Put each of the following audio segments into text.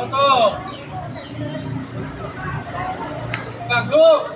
Satu. Bagus.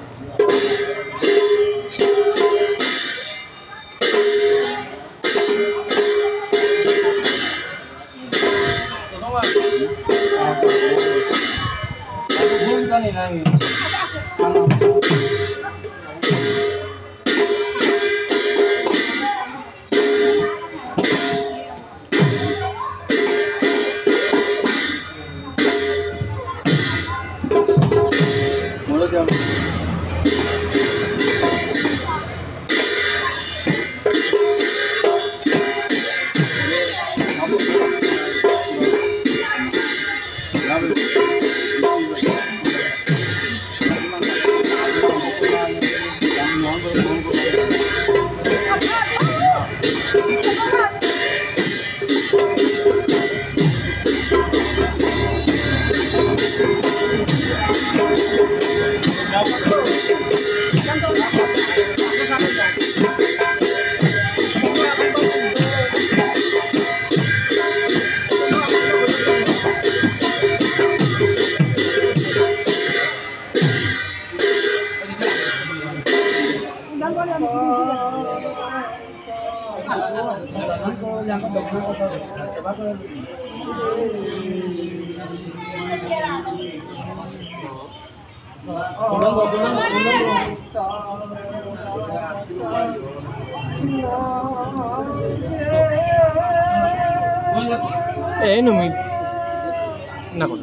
Numi. Nako.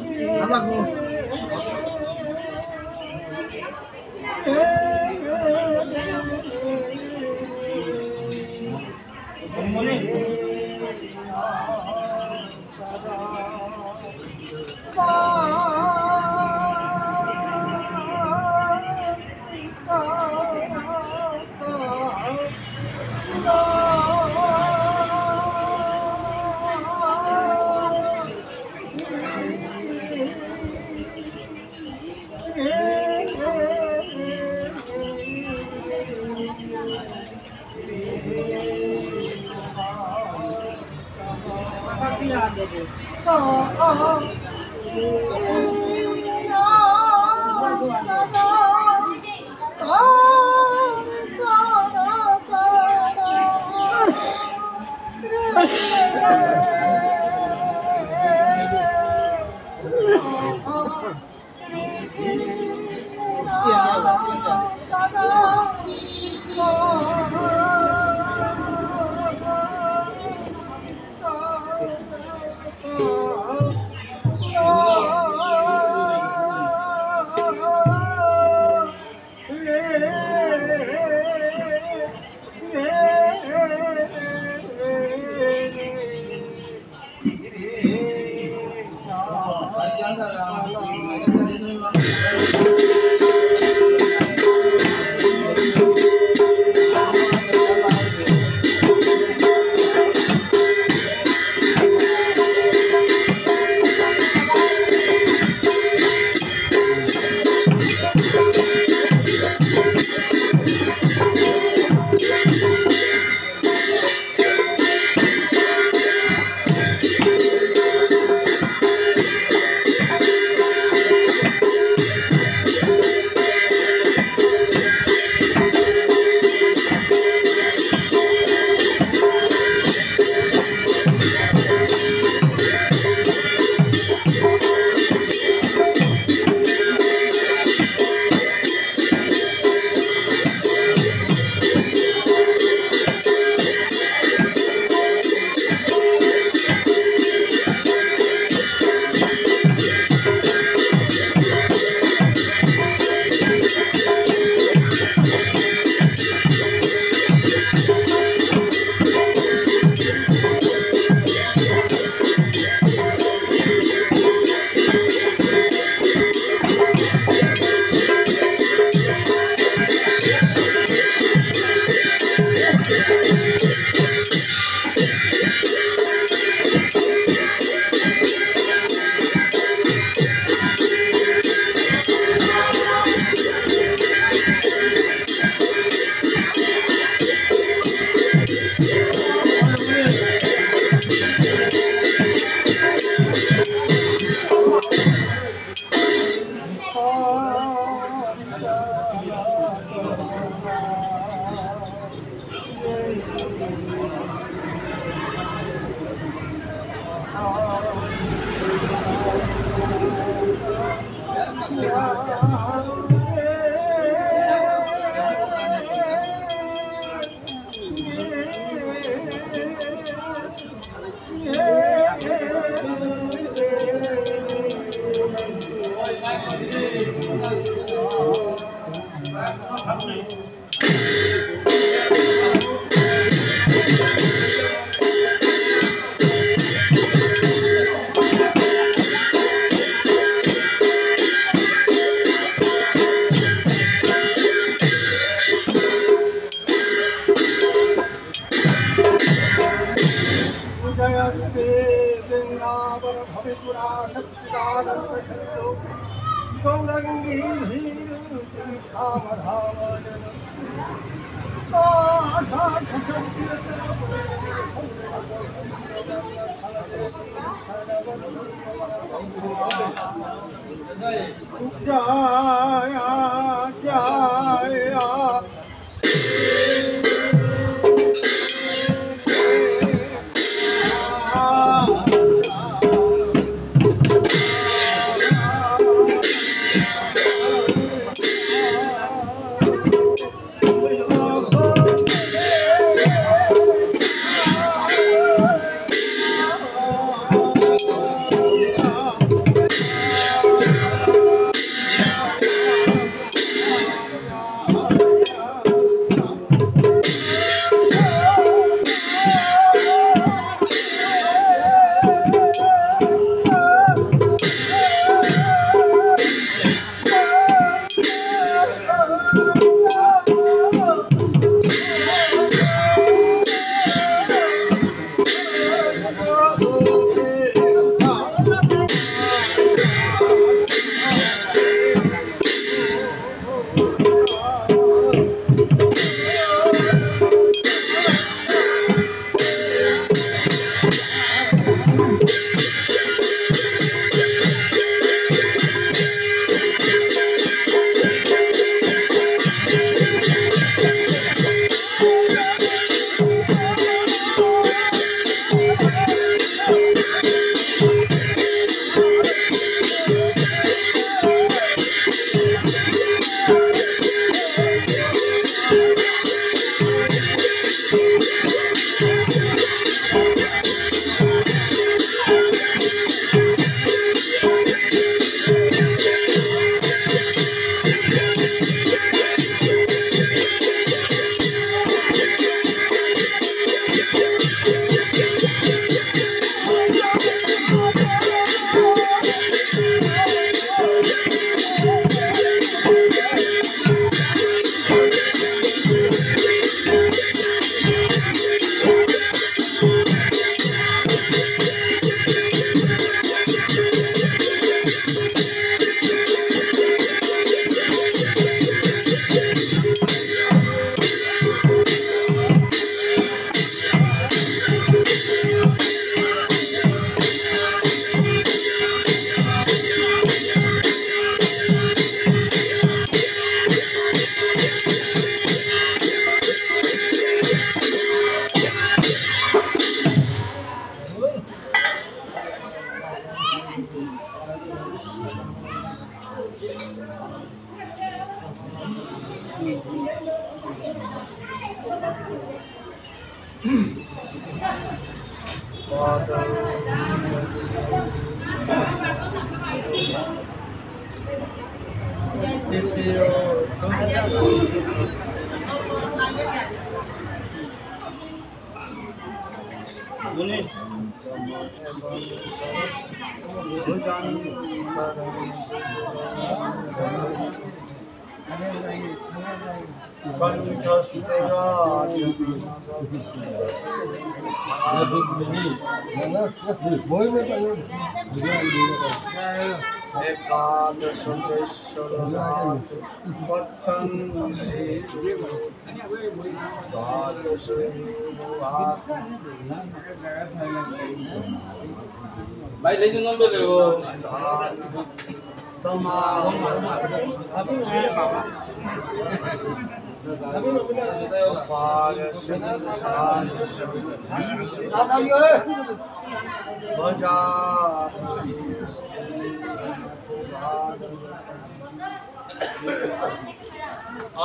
भाई ले जो नंबर ले वो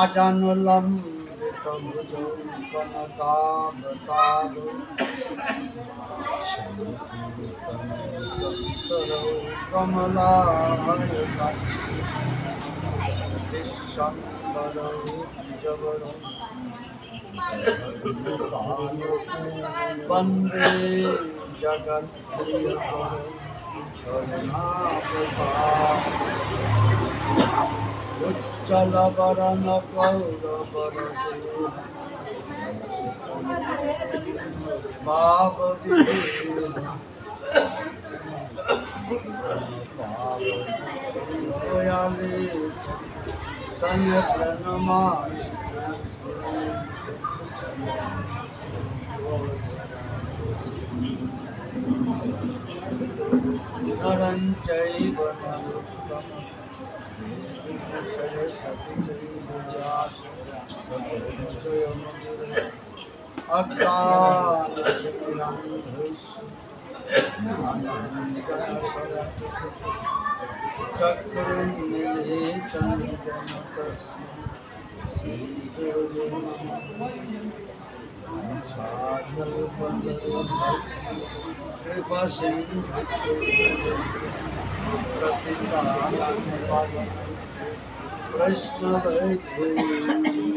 Ajanulam Vitamujo Panakabhatav Shankitaro Kamalaya Vishambaro Tijavaro Vande Jagat Priyavaro Uchala Varana Kaura Varate Baba Videna Baba Royalis Tanya Pranamani Naranchaiva Naruttama Sarasati Charivyas Jayamagire Akta Nirandhis Anandana Sarati Chakram Nilitam Janatasma Sri Guru Chadal Bandari Kripa Sindhu Pratindana Nipala Krishna Vaidhi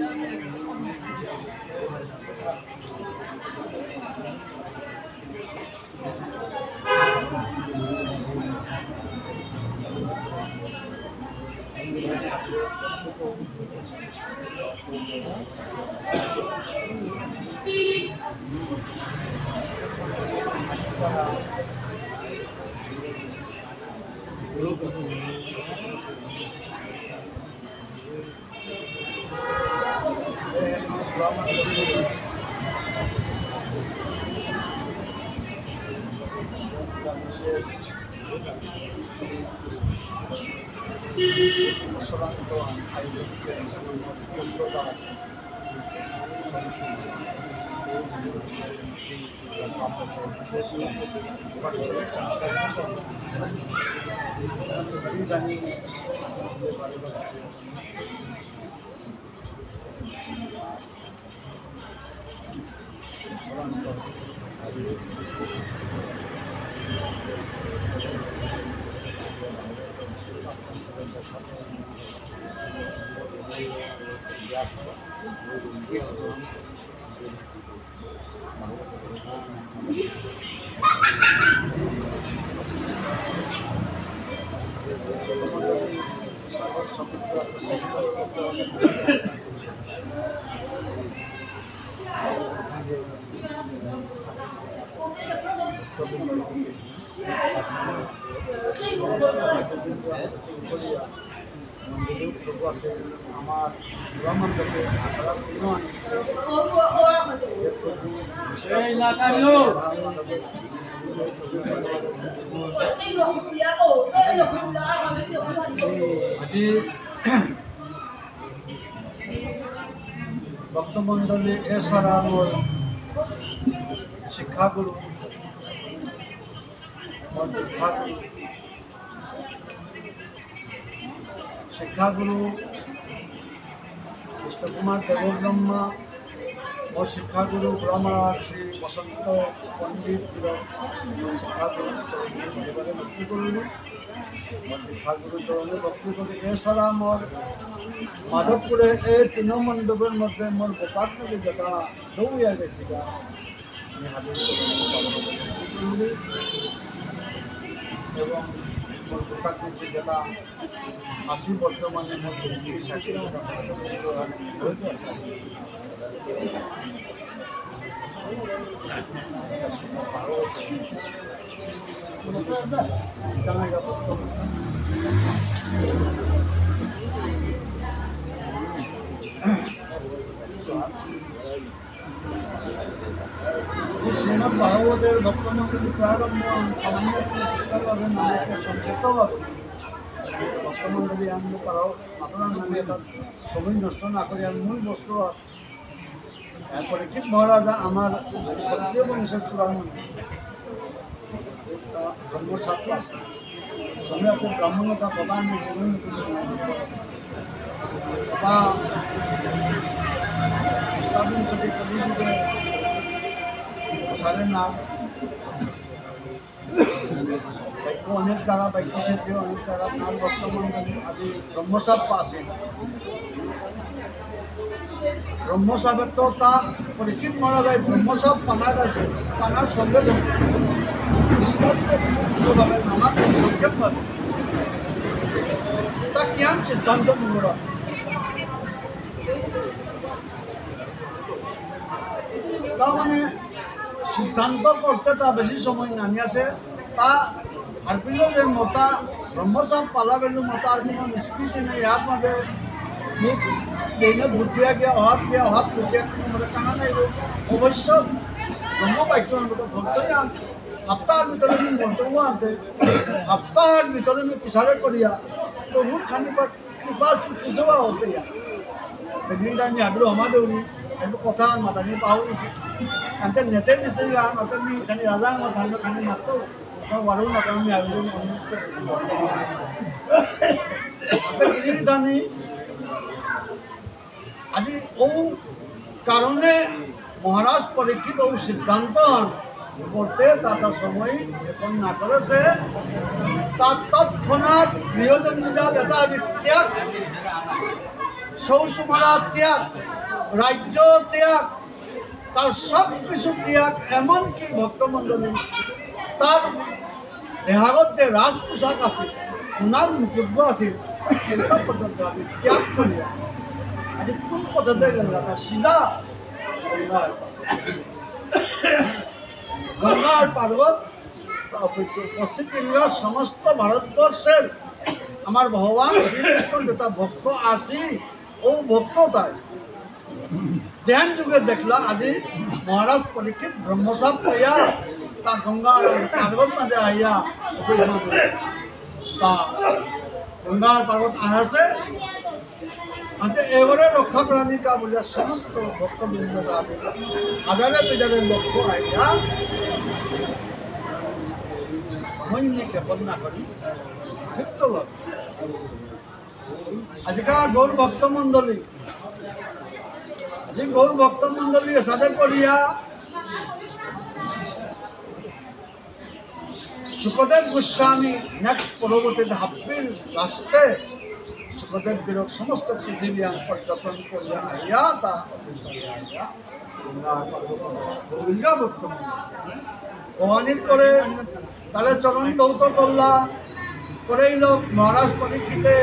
ভক্তমন্ডলী এছাড়া আমার শিক্ষাগুরু শিক্ষাগুরু কৃষ্ণকুমার দেবব্রহ্মা ও শিক্ষাগুরু ব্রহ্মরাজ শ্রী বসন্ত পণ্ডিত শিক্ষাগুরু চরণে ভক্তি করুন শিক্ষাগুরু চরণে ভক্তি করি এছাড়া আমার মাধবপুরে এই তিন মণ্ডপের মধ্যে মোর গোপালনগরী যেটা দৌড়িয়া গেছি এবং মোর গোপালনগরী যেটা আসি বর্তমানে মোর সাক্ষী শ্রীমদ ভাগবতের ভক্তমন্ডলী প্রারম্ভ সামান্য সংক্ষিপ্তভাবে ভক্তমণ্ডলী আমি পারো মাতরান নামে তার সময় নষ্ট না করে আমি মূল বস্তু পরীক্ষিত মহারাজা আমার ক্ষত্রিয় বংশের চূড়ামণি ব্রহ্মছাত্র আছে সময় আছে ব্রাহ্মণতা প্রধান জীবন বা অষ্টাবিংশতি কলিযুগে প্রসারের নাম বাক্য অনেক জায়গা বাক্য সিদ্ধি অনেক জায়গা নাম ভক্তমণ্ডলী আজি ব্রহ্মসাপ আছে ব্রহ্মসাপের তো তা পরীক্ষিত মারা যায় ব্রহ্মসাপ পানার আছে পানার সঙ্গে বিস্তারিতভাবে নানা সংক্ষেপভাবে তা কিয়ান সিদ্ধান্ত মূল্য তা মানে সিদ্ধান্ত করতে তা বেশি সময় নানি আছে তা আর কিন্তু যে মতা ব্রহ্মচাপ পালা বেলু মতা আর কোনো নিষ্কৃতি নেই ইয়ার মাঝে মুখ দেনে বুদ্ধিয়া গিয়া অহাত বুদ্ধিয়া মানে কানা নাই অবশ্য ব্রহ্মবাক্য ভক্তই আনতে সপ্তাহের ভিতরে আমি মন্তব্য আনতে সপ্তাহের ভিতরে আমি পিছারে করিয়া প্রভুর খানিপাত কৃপা চুক্তি যাওয়া হতে সেদিন আমি আগ্রহ আমাদেরই একটু কথা মাতানি পাহরিছি అంటే నెటే నితిగా అతన్ని కానీ రాజా మాట్లాడిన కానీ నాకు వరువు నాకు আমি আগ্রহ দানি আজি ও কারণে মহারাজ পরীক্ষিত ও সিদ্ধান্ত করতে তার সময় এখন না করেছে তার তৎক্ষণাৎ প্রিয়জন যথা ত্যাগ সৌসুমারা ত্যাগ রাজ্য ত্যাগ তার সব কিছু ত্যাগ এমনকি ভক্তমণ্ডলী তার দেহাগত যে রাজ পোশাক আছে সোনার মুকুট আছে এটা পর্যন্ত আমি ত্যাগ করিয়া আজ কোন পথে গেল না সিধা গঙ্গার পার্বত উপস্থিত সমস্ত ভারতবর্ষের আমার ভগবান শ্রীকৃষ্ণ যেটা ভক্ত আসি ও ভক্ত তাই ধ্যান যুগে দেখলা আজি মহারাজ পরীক্ষিত ব্রহ্মসাপ পাইয়া তা গঙ্গার পার্বত মাঝে আইয়া তা গঙ্গার পার্বত আহাছে এবারে রক্ষা প্রাণিকা বলিয়া সমস্ত ভক্তবৃন্দ হাজারে বেজারে লক্ষ্য আইয়া সময় নিয়ে ক্ষেপণ না করি ক্ষিপ্ত লোক আজকাল গৌর ভক্তমণ্ডলী গৌর ভক্তমণ্ডলীর সাথে করিয়া সুখদেব গোস্বামী নেক্সট পরবর্তী হাপ্পির রাষ্ট্রে সুখদেব বিরোগ সমস্ত পৃথিবী পর্যটন করিয়া আইয়া তা গঙ্গা ভবানীর করে তারে চরণ দৌত করলা করেই লোক মহারাজ পরীক্ষিতে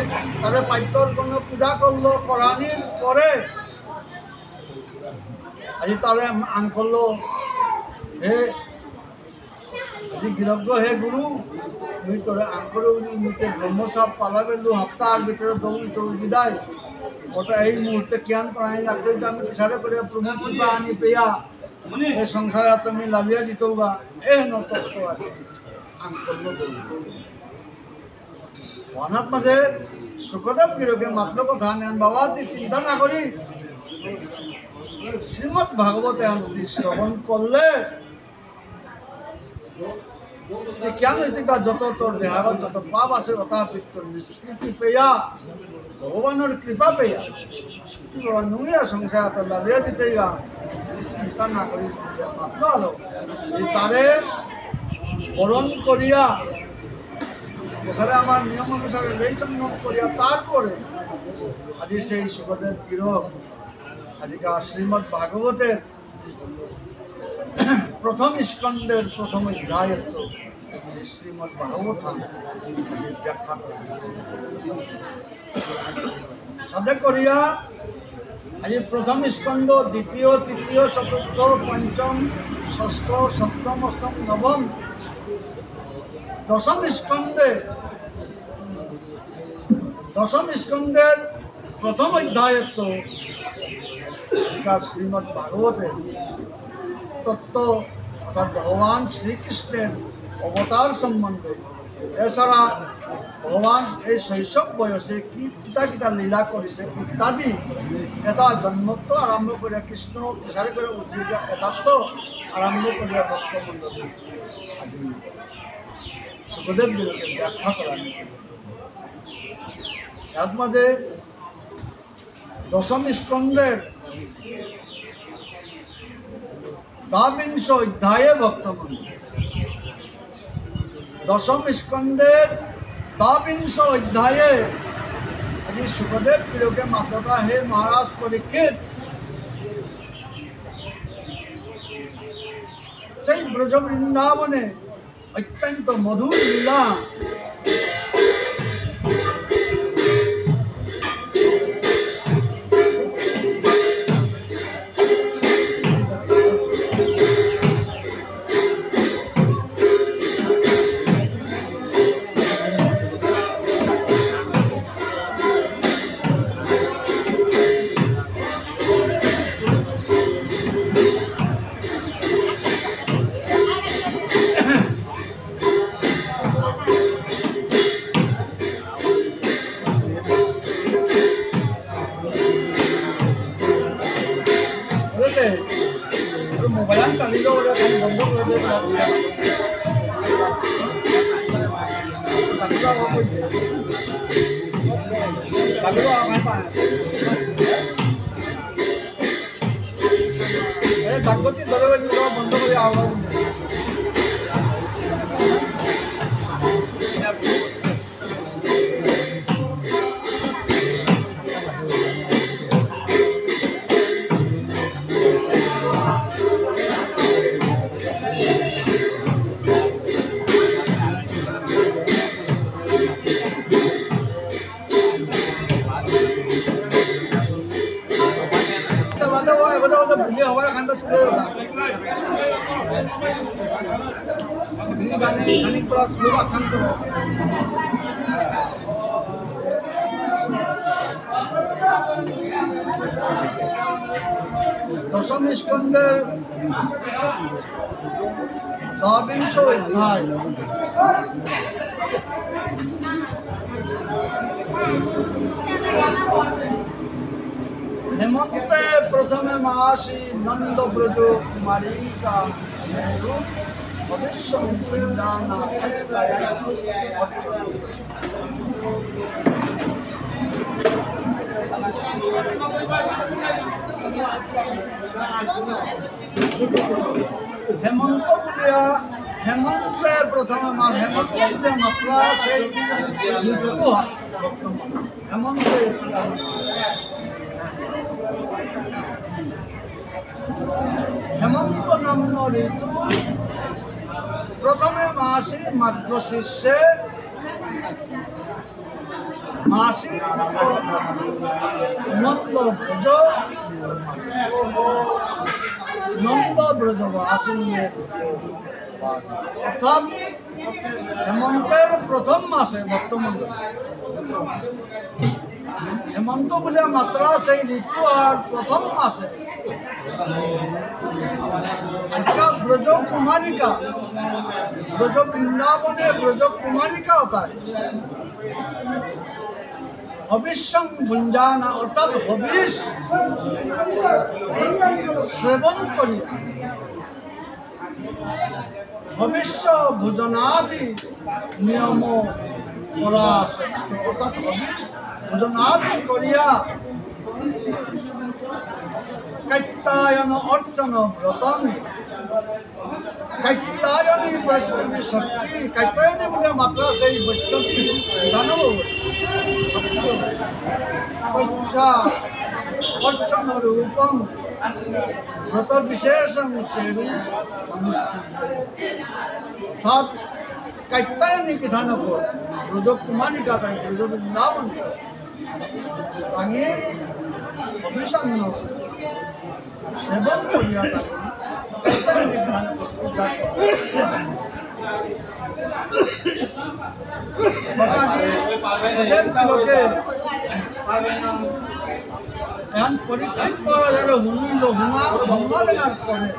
তারে পাইতর কোনো পূজা করলো করানির পরে আজি তারে আং করলো হে আজি বিরজ্ঞ হে গুরু মুই তোরে আং করে মুতে ব্রহ্মসাপ পালা বেলু সপ্তাহের ভিতরে দৌড়ি তোর বিদায় ওটা এই মুহূর্তে জ্ঞান প্রাণী লাগতে আমি পিছারে করে প্রভু কৃপা আনি পেয়া এই সংসারে তুমি লাভিয়া জিতৌবা এ নতত্ব আছে আং করলো অনাথ মাঝে সুখদেব বিরোগে মাত্র কথা নেন বাবা তুই চিন্তা না করি শ্রীমদ ভাগবতে আমি শ্রবণ করলে কেন এদিকে যত তোর দেহাগত যত পাপ আছে তথাপিত নিষ্কৃতি পেয়া ভগবানের কৃপা পেয়া তুই বাবা নুইয়া সংসার তোর লাভিয়া দিতে গা তুই চিন্তা না করি মাত্র আলো তারে বরণ করিয়া এছাড়া আমার নিয়ম অনুসারে লেইচন্দন করিয়া তারপরে আজি সেই সুখদেব বিরোগ আজিকাল শ্রীমদ ভাগবতের প্রথম স্কন্ধের প্রথম অধ্যায় শ্রীমদ ভাগবত ব্যাখ্যা করে সাথে করিয়া আজি প্রথম স্কন্ধ দ্বিতীয় তৃতীয় চতুর্থ পঞ্চম ষষ্ঠ সপ্তম অষ্টম নবম দশম স্কন্ধের প্রথম অধ্যায় শ্রীমদ ভাগবতের তত্ত্ব অর্থাৎ ভগবান শ্রীকৃষ্ণের অবতার সম্বন্ধে এছাড়া ভগৱান এই শৈশৱ বয়সে কিটা লীলা কৰিছে ইত্যাদি এটা জন্মত্ব আৰম্ভ কৰি কৃষ্ণ বিচাৰি কৰি উজ্জীৱিত এটাত্ব আৰম্ভ কৰি ভক্তমণ্ডলী আজি সুখদেৱ দেৱকে ব্যাখ্যা কৰা ইয়াত মাজে দশম স্কন্ধের দ্বাবিংশ অধ্যায়ে ভক্তমণ্ডলী দশম স্কন্ধের দ্বাবিংশ অধ্যায়ে আজি সুখদেব প্রিয়কে মাতকা হে মহারাজ পরীক্ষিত সেই ব্রজ বৃন্দাবনে অত্যন্ত মধুর লীলা মোবাইল চালিয়ে বন্ধ করে দেবে জাগতি ধরে বন্ধ করে আওয়াজ भूले हमारा खाना तुले होता गाने पूरा स्लो खान तो दशम स्कंदर द्वाविंश अध्याय हेमंते प्रथम मासी नंद ब्रज कुमारी का भविष्य वृंदाना हेमंत बुलिया हेमंते प्रथम मास हेमंत बुलिया मात्रा से हेमंते हेमंत नाम्न ऋतु प्रथमे मासी मार्गशीर्षे मासी नंद ब्रज आसिन्ने अर्थात हेमंतेर प्रथम मासे बर्तमान हेमंत बोलिया मात्रा से ऋतु और प्रथम मासे आजका ब्रज कुमारिका ब्रज वृंदावने ब्रज कुमारिका होता है हविष्यं भुंजाना अर्थात हविष सेवन करिया हविष्य भोजनादि नियम अर्थात हविष भोजनादि करिया कैत्तायन अर्चन व्रतन कैत्तायनी वैष्णवी शक्ति कैत्तायनी बोले मात्रा से वैष्णवी दानव कैच्छा अर्चन रूपम व्रत विशेषम चेरु अनुष्ठित अर्थात कैत्तायनी विधान को ब्रज कुमारिका का ब्रज वृंदावन आगे अभिषान्न सेवन करिया कैत्तायनी विधान को पूजा लोके এখন পরীক্ষিত করা গেল হুমিল হুমা ভঙ্গা দেওয়ার পরে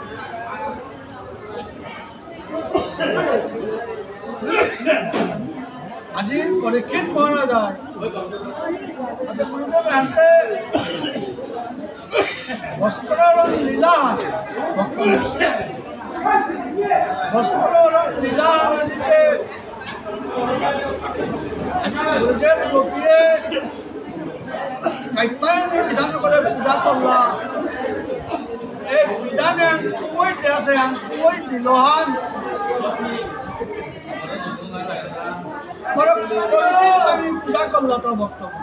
আজি পৰীক্ষিত মহাৰাজাই আজি গুৰুদেৱ এহেঁতে বস্ত্ৰৰ লীলা বস্ত্ৰৰ লীলা আজিকে আজি ব্রজের গোপীয়ে কাইতায়নী বিধান করে পূজা করলা এই বিধানে কই আছে কই দিলহান আমি পূজা করলা তোর বক্তব্য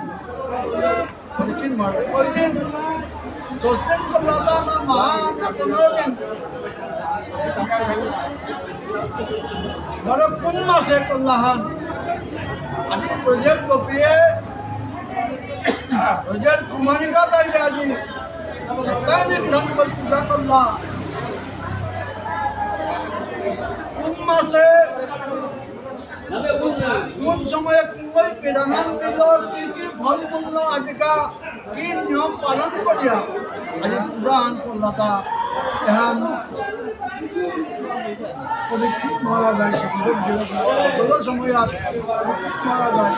পরীক্ষিত মহারাজ কয়দিন 10 দিন করলা তো আমার মহা 15 দিন বড় কোন মাসে করলাহান আজি ব্রজের গোপীয়ে ব্রজের কুমারিকা তাইলে আজি কাইতায়নী বিধান করে পূজা করলা কোন মাসে কোন সময়ে কোন বিধান দিল কি ফল মূল্য আজিকা কি নিয়ম পালন করিয়া আজি পূজা আন করলাতা এহান পরীক্ষিত মহারাজাই সুখদেব সময় মহারাজাই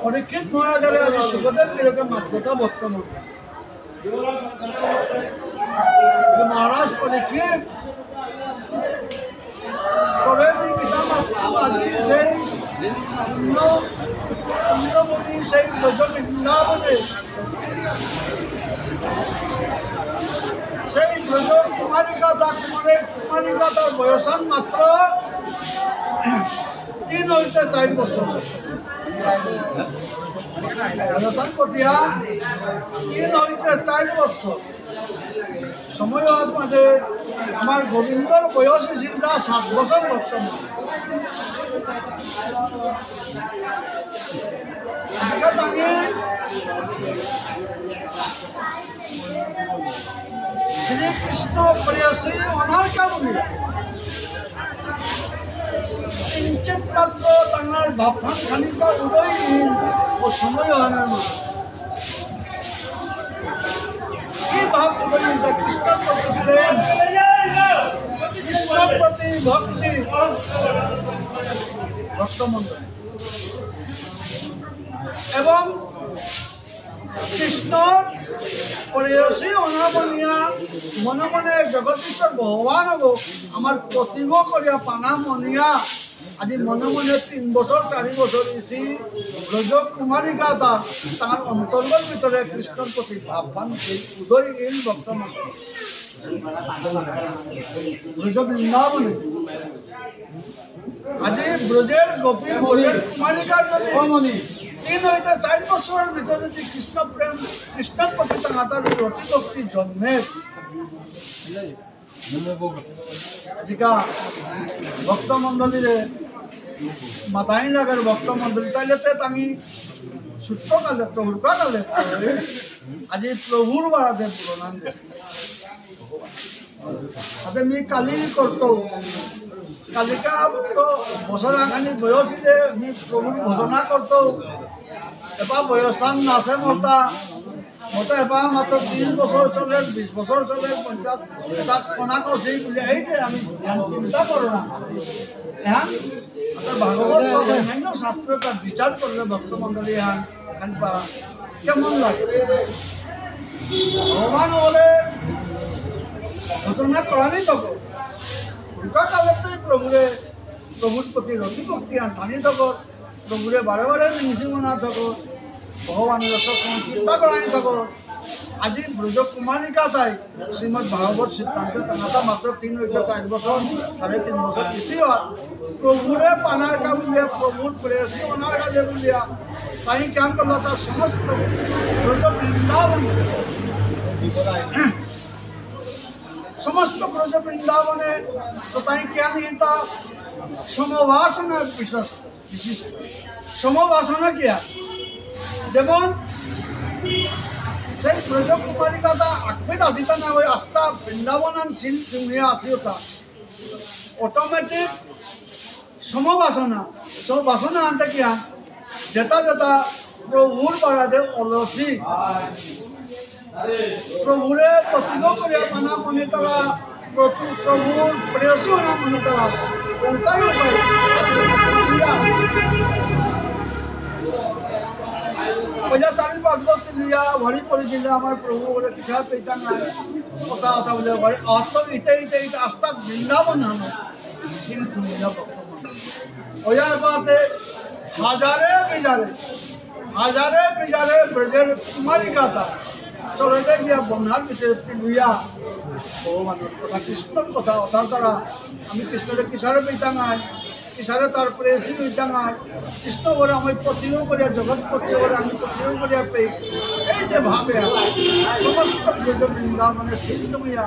পরীক্ষিত মহারাজারে আজি সুখদেব বিরোধে মাতৃকা বর্তমান মহারাজ পরীক্ষিত করে সেই সেই বৃন্দাবনে সেই ব্রজ কুমারিকা তার বয়সান মাত্র 3 হইতে 4 বছর বয়সান কতিয়া 3 হইতে 4 বছর সময় মাঝে আমার গোবিন্দর বয়স চিন্তা 7 বছর বর্তমান শ্রীকৃষ্ণ প্রেয়সী অনার্কা বলি কিঞ্চিত মাত্র তাঁর ভাবখান খানিকা উদয়হীন ও সময় হানের মা কি ভাব উদয়হীন কৃষ্ণর প্রতি প্রেম কৃষ্ণর প্রতি ভক্তি ভক্তমন্ডল এবং কৃষ্ণর প্রেয়সী অনাবনিয়া মনে মনে জগদীশ্বর ভগবান হব আমার প্রতিভ করিয়া পানা মনিয়া আজি মনে মনে 3 বছর 4 বছর ইসি ব্রজ কুমারিকা তার অন্তর্গত ভিতরে কৃষ্ণর প্রতি ভাববান সেই উদয়হীন ভক্তমন্ডল ব্রজ বৃন্দাবনে আজি ব্রজের গোপী ব্রজের কুমারিকার যদি 3 হইতে 4 বছরের ভিতরে যদি কৃষ্ণ প্রেম কৃষ্ণের প্রতি তাঁর রতি ভক্তি জন্মে আজিকা ভক্তমন্ডলীরে মাতাই লাগার ভক্তমন্ডলী তাইলে আমি সূত্রকালে প্রভুর কালে আজি প্রভুর বারাতে পুরনাম তাতে আমি কালি করতো কালিকা তো বছর আগানি বয়স আমি প্রভুর ভোজনা করতো এবার বয়সান নাচে মতা এবার মাত্র 3 বছর চলে 20 বছর চলে 50 তাক কোনা করছি বলে এই যে আমি চিন্তা করো না হ্যাঁ ভাগবত অন্যান্য শাস্ত্র তার বিচার করলে ভক্তমন্ডলী হ্যাঁ খানিপা কেমন লাগে ভগবান বলে ঘোষণা করানি তখন উল্টা কালে প্রভুর প্রতি রতি ভক্তি আনি থাকো প্রভুরে বারে বারে নিশিমনা থাকো ভগবানের চিন্তা করানি থাকো আজি ব্রজ কুমারিকা তাই শ্রীমদ ভাগবত সিদ্ধান্ত টানাটা মাত্র 3 হইতে 4 বছর 3.5 বছর বেশি হয় প্রভুরে পানারকা বলিয়া প্রভুর প্রেয়সী অনারকা যে বলিয়া তাই জ্ঞান করলা তার সমস্ত ব্রজ বৃন্দাবনে সমস্ত ব্রজ বৃন্দাবনে তো তাই জ্ঞান হিতা সমবাসনা বিশিষ্ট সমবাসনা কিয়া যেমন সেই ব্রজ কুমারিকাটা আকবিত আসিতা না ওই আস্থা বৃন্দাবনান সিংহে আসিতা অটোমেটিক সমবাসনা আনতে কিয়া যেটা প্রভুর বারাদে অলসী প্রভুরে প্রতিভ করিয়া মানা মনে তারা প্রভুর প্রেয়সী না মনে তারা উল্টাই ভরি পড়ি দিলে আমার প্রভু বলে কিসা পেতা নাই কথা কথা বলে বলে অত ইতে আস্তা বৃন্দাবন হলো কিন্তু ওয়ার বাতে হাজারে বিজারে ব্রজের কুমারিকা তা চলে যায় গিয়া বন্যার ভিতরে লুইয়া ভগবানের কথা কৃষ্ণর কথা অর্থাৎ তারা আমি কৃষ্ণরে কিসারে পেতা নাই কিসারে তার প্রেসি হইতা নাই কৃষ্ণ বলে আমি প্রতিও করিয়া জগৎ প্রতিও বলে আমি প্রতিও করিয়া পেই এই যে ভাবে সমস্ত ব্রজ বৃন্দাবনে সিদ্ধ হইয়া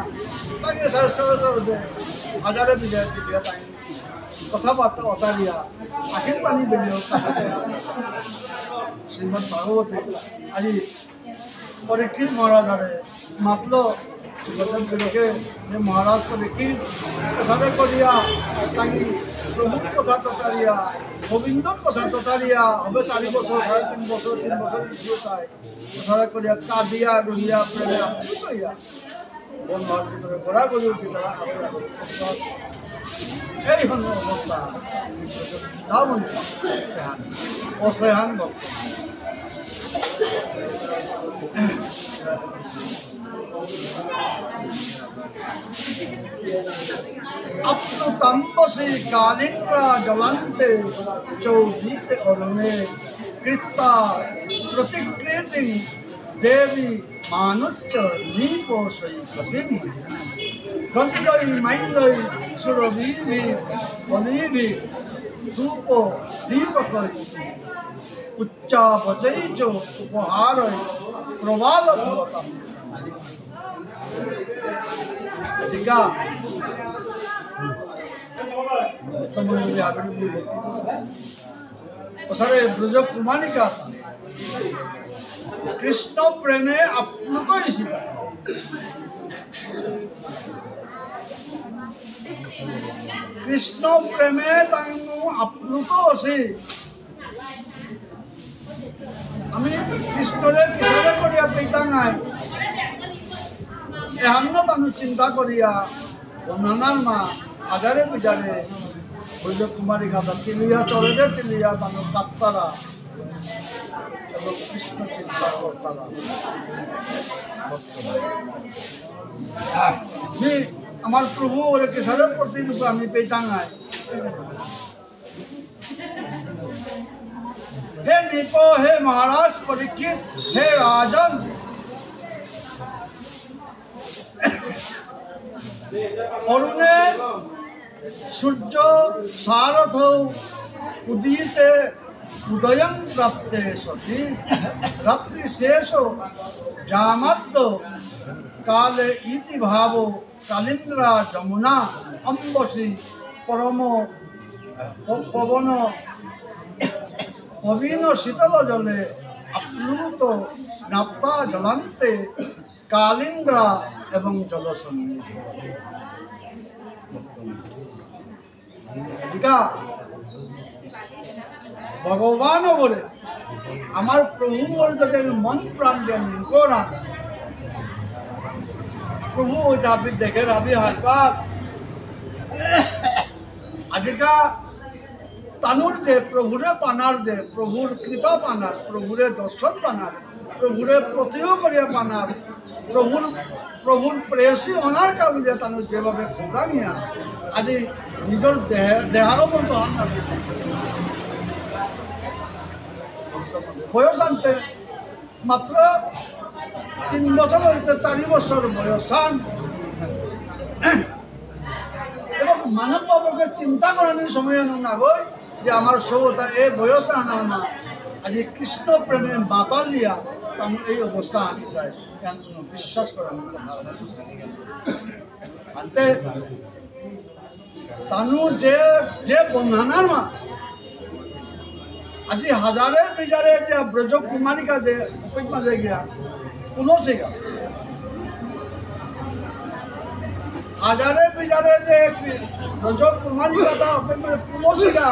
তাকে সাড়ে সরদে হাজারে বিজয় দিয়া তাই কথাবার্তা অতারিয়া আখির পানি বেরিয়েও শ্রীমদ ভাগবতে আজি পরীক্ষিত মহারাজারে মাতল সুখদেবকে যে মহারাজ পরীক্ষিত কথাতে করিয়া তাকে প্রভুর কথা ততারিয়া গোবিন্দর কথা ততারিয়া হবে 4 বছর 3.5 বছর 3 বছর ইয়ে চাই কথা করিয়া কাঁদিয়া রহিয়া প্রেমে আপ্লুত হইয়া বনমার ভিতরে ঘোরাঘুরি উঠি তারা এই হল অবস্থা অসহান ভক্ত अपनुतंबसी कालिंद्रा जलंते चौधीते अरुणे कृत्ता प्रतिकृति देवी मानुच्च नीपोषई प्रतिम गंगई मैंगई सुरभि बनीभि धूपो दीपकई उच्चा बचई चो उपहार प्रवाल भवतम जिका ब्रज कुमारिका कृष्ण प्रेमे आप्लुत कृष्ण प्रेमे आप्लुत আমি কৃষ্ণরে কিসারে করিয়া পেতা নাই এহান্ন তানু চিন্তা করিয়া নানার মা হাজারে বিজারে ব্রজ কুমারী গাদা তিলিয়া চলে তিলিয়া তানু কাত্তারা এবং কৃষ্ণ চিন্তা করতারা আমার প্রভু ওরে কিসারে প্রতিরূপে আমি পেতা নাই हे निपो हे महाराज परीक्षित हे राजन अरुणे सूर्य सारथ उदीते उदयं प्राप्ते सति रात्रि शेषो जामर्त काले इति भावो कालिंद्रा जमुना अम्बसी परमो पवन पवीन शीतल जले आप्लुत स्नाप्ता जलान्ते कालिंद्रा एवं जलसन्निधि भगवान बोले आमार प्रभु बोले मन प्राण दिया निकोरा प्रभु दाबी देखे राबी हाथ आजिका तानुर जे प्रभुरे पानार जे प्रभुर कृपा पानार प्रभुरे दर्शन पानार प्रभुरे प्रतियो करिया पानार प्रभुर प्रेयसी अनार का बुझे तानुर जेभावे खोबरा निया আজি निजर देहारो बंधु हान बयस आनते मात्र 3 बছর হইতে 4 বছর বয়সান এবং মানব বাবুকে চিন্তা করানোর সময় না গই যে আমার সবতা এই বয়সে আনার না আজ কৃষ্ণ প্রেমে মাতা লিয়া তাম এই অবস্থা আনি যায় কেন কোনো বিশ্বাস করানোর কথা আনতে তানু যে বন্ধানার মা আজি হাজারে বিজারে যে ব্রজ কুমারিকা যে উপজ মাঝে গিয়া কোনো সেগা হাজারে বিজারে যে ব্রজ কুমারিকা তা উপজ মাঝে কোনো সেগা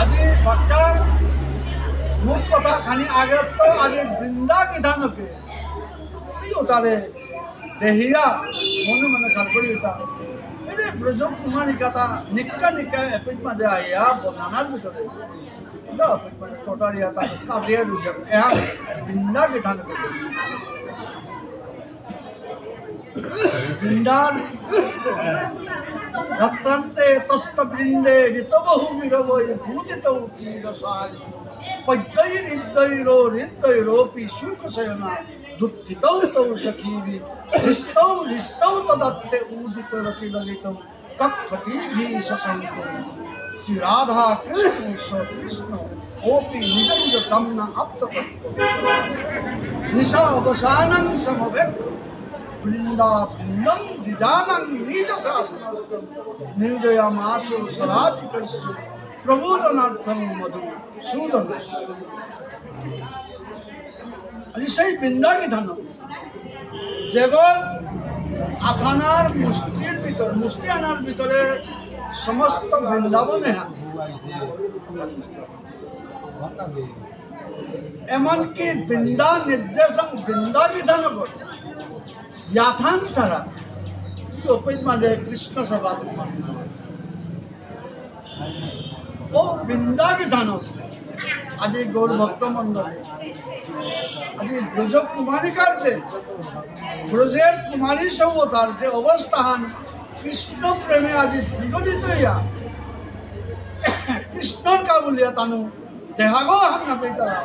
আজি বাক্কা মুখ কথা খানি আগে তো আজি বৃন্দা বিধানকে তারে দেহিয়া মনে মনে খাল করি এটা ব্রজ কুমারিকা তা নিকা নিকা এপিট মাঝে আইয়া বনানার ভিতরে टोटारिया कादिया रुजक यहाँ बिंदा विधान करते बिंदान रत्नते तस्त बिंदे ऋतुबहु विरवोय भूतितौ की रसारी पद्दैरिद्दैरोपि शुकशयना दुःखितौ तौ सखीवि हृष्टौ तदत्ते उदित रतिललितौ तत्खटीघी सशंको श्री राधा कृष्ण कृष्ण ओपि निज निज तमना अप्ततत्व निशावसानं समवेक्ष वृंदा वृंदं जिजानं निज शासनस्थं निर्जयमासु सराधिकस्य प्रबोधनार्थं मधु सूदन আজি সেই বৃন্দাকে ধান যেগর আথানার মুষ্টির ভিতর মুষ্টি আনার ভিতরে সমস্ত বৃন্দাবনে হান এমনকি বৃন্দা নির্দেশন বৃন্দা বিধান করে याथान सारा उपैत माझे कृष्ण सभा ओ बिंदा विधान आज गौर भक्त मंडल आज ब्रज कुमारिकार जे ब्रजेर कुमारी सवतार जे अवस्थान कृष्ण प्रेमे आज विगदित हइया कृष्णर का बोलिया तानु देहागो हान ना पेतरा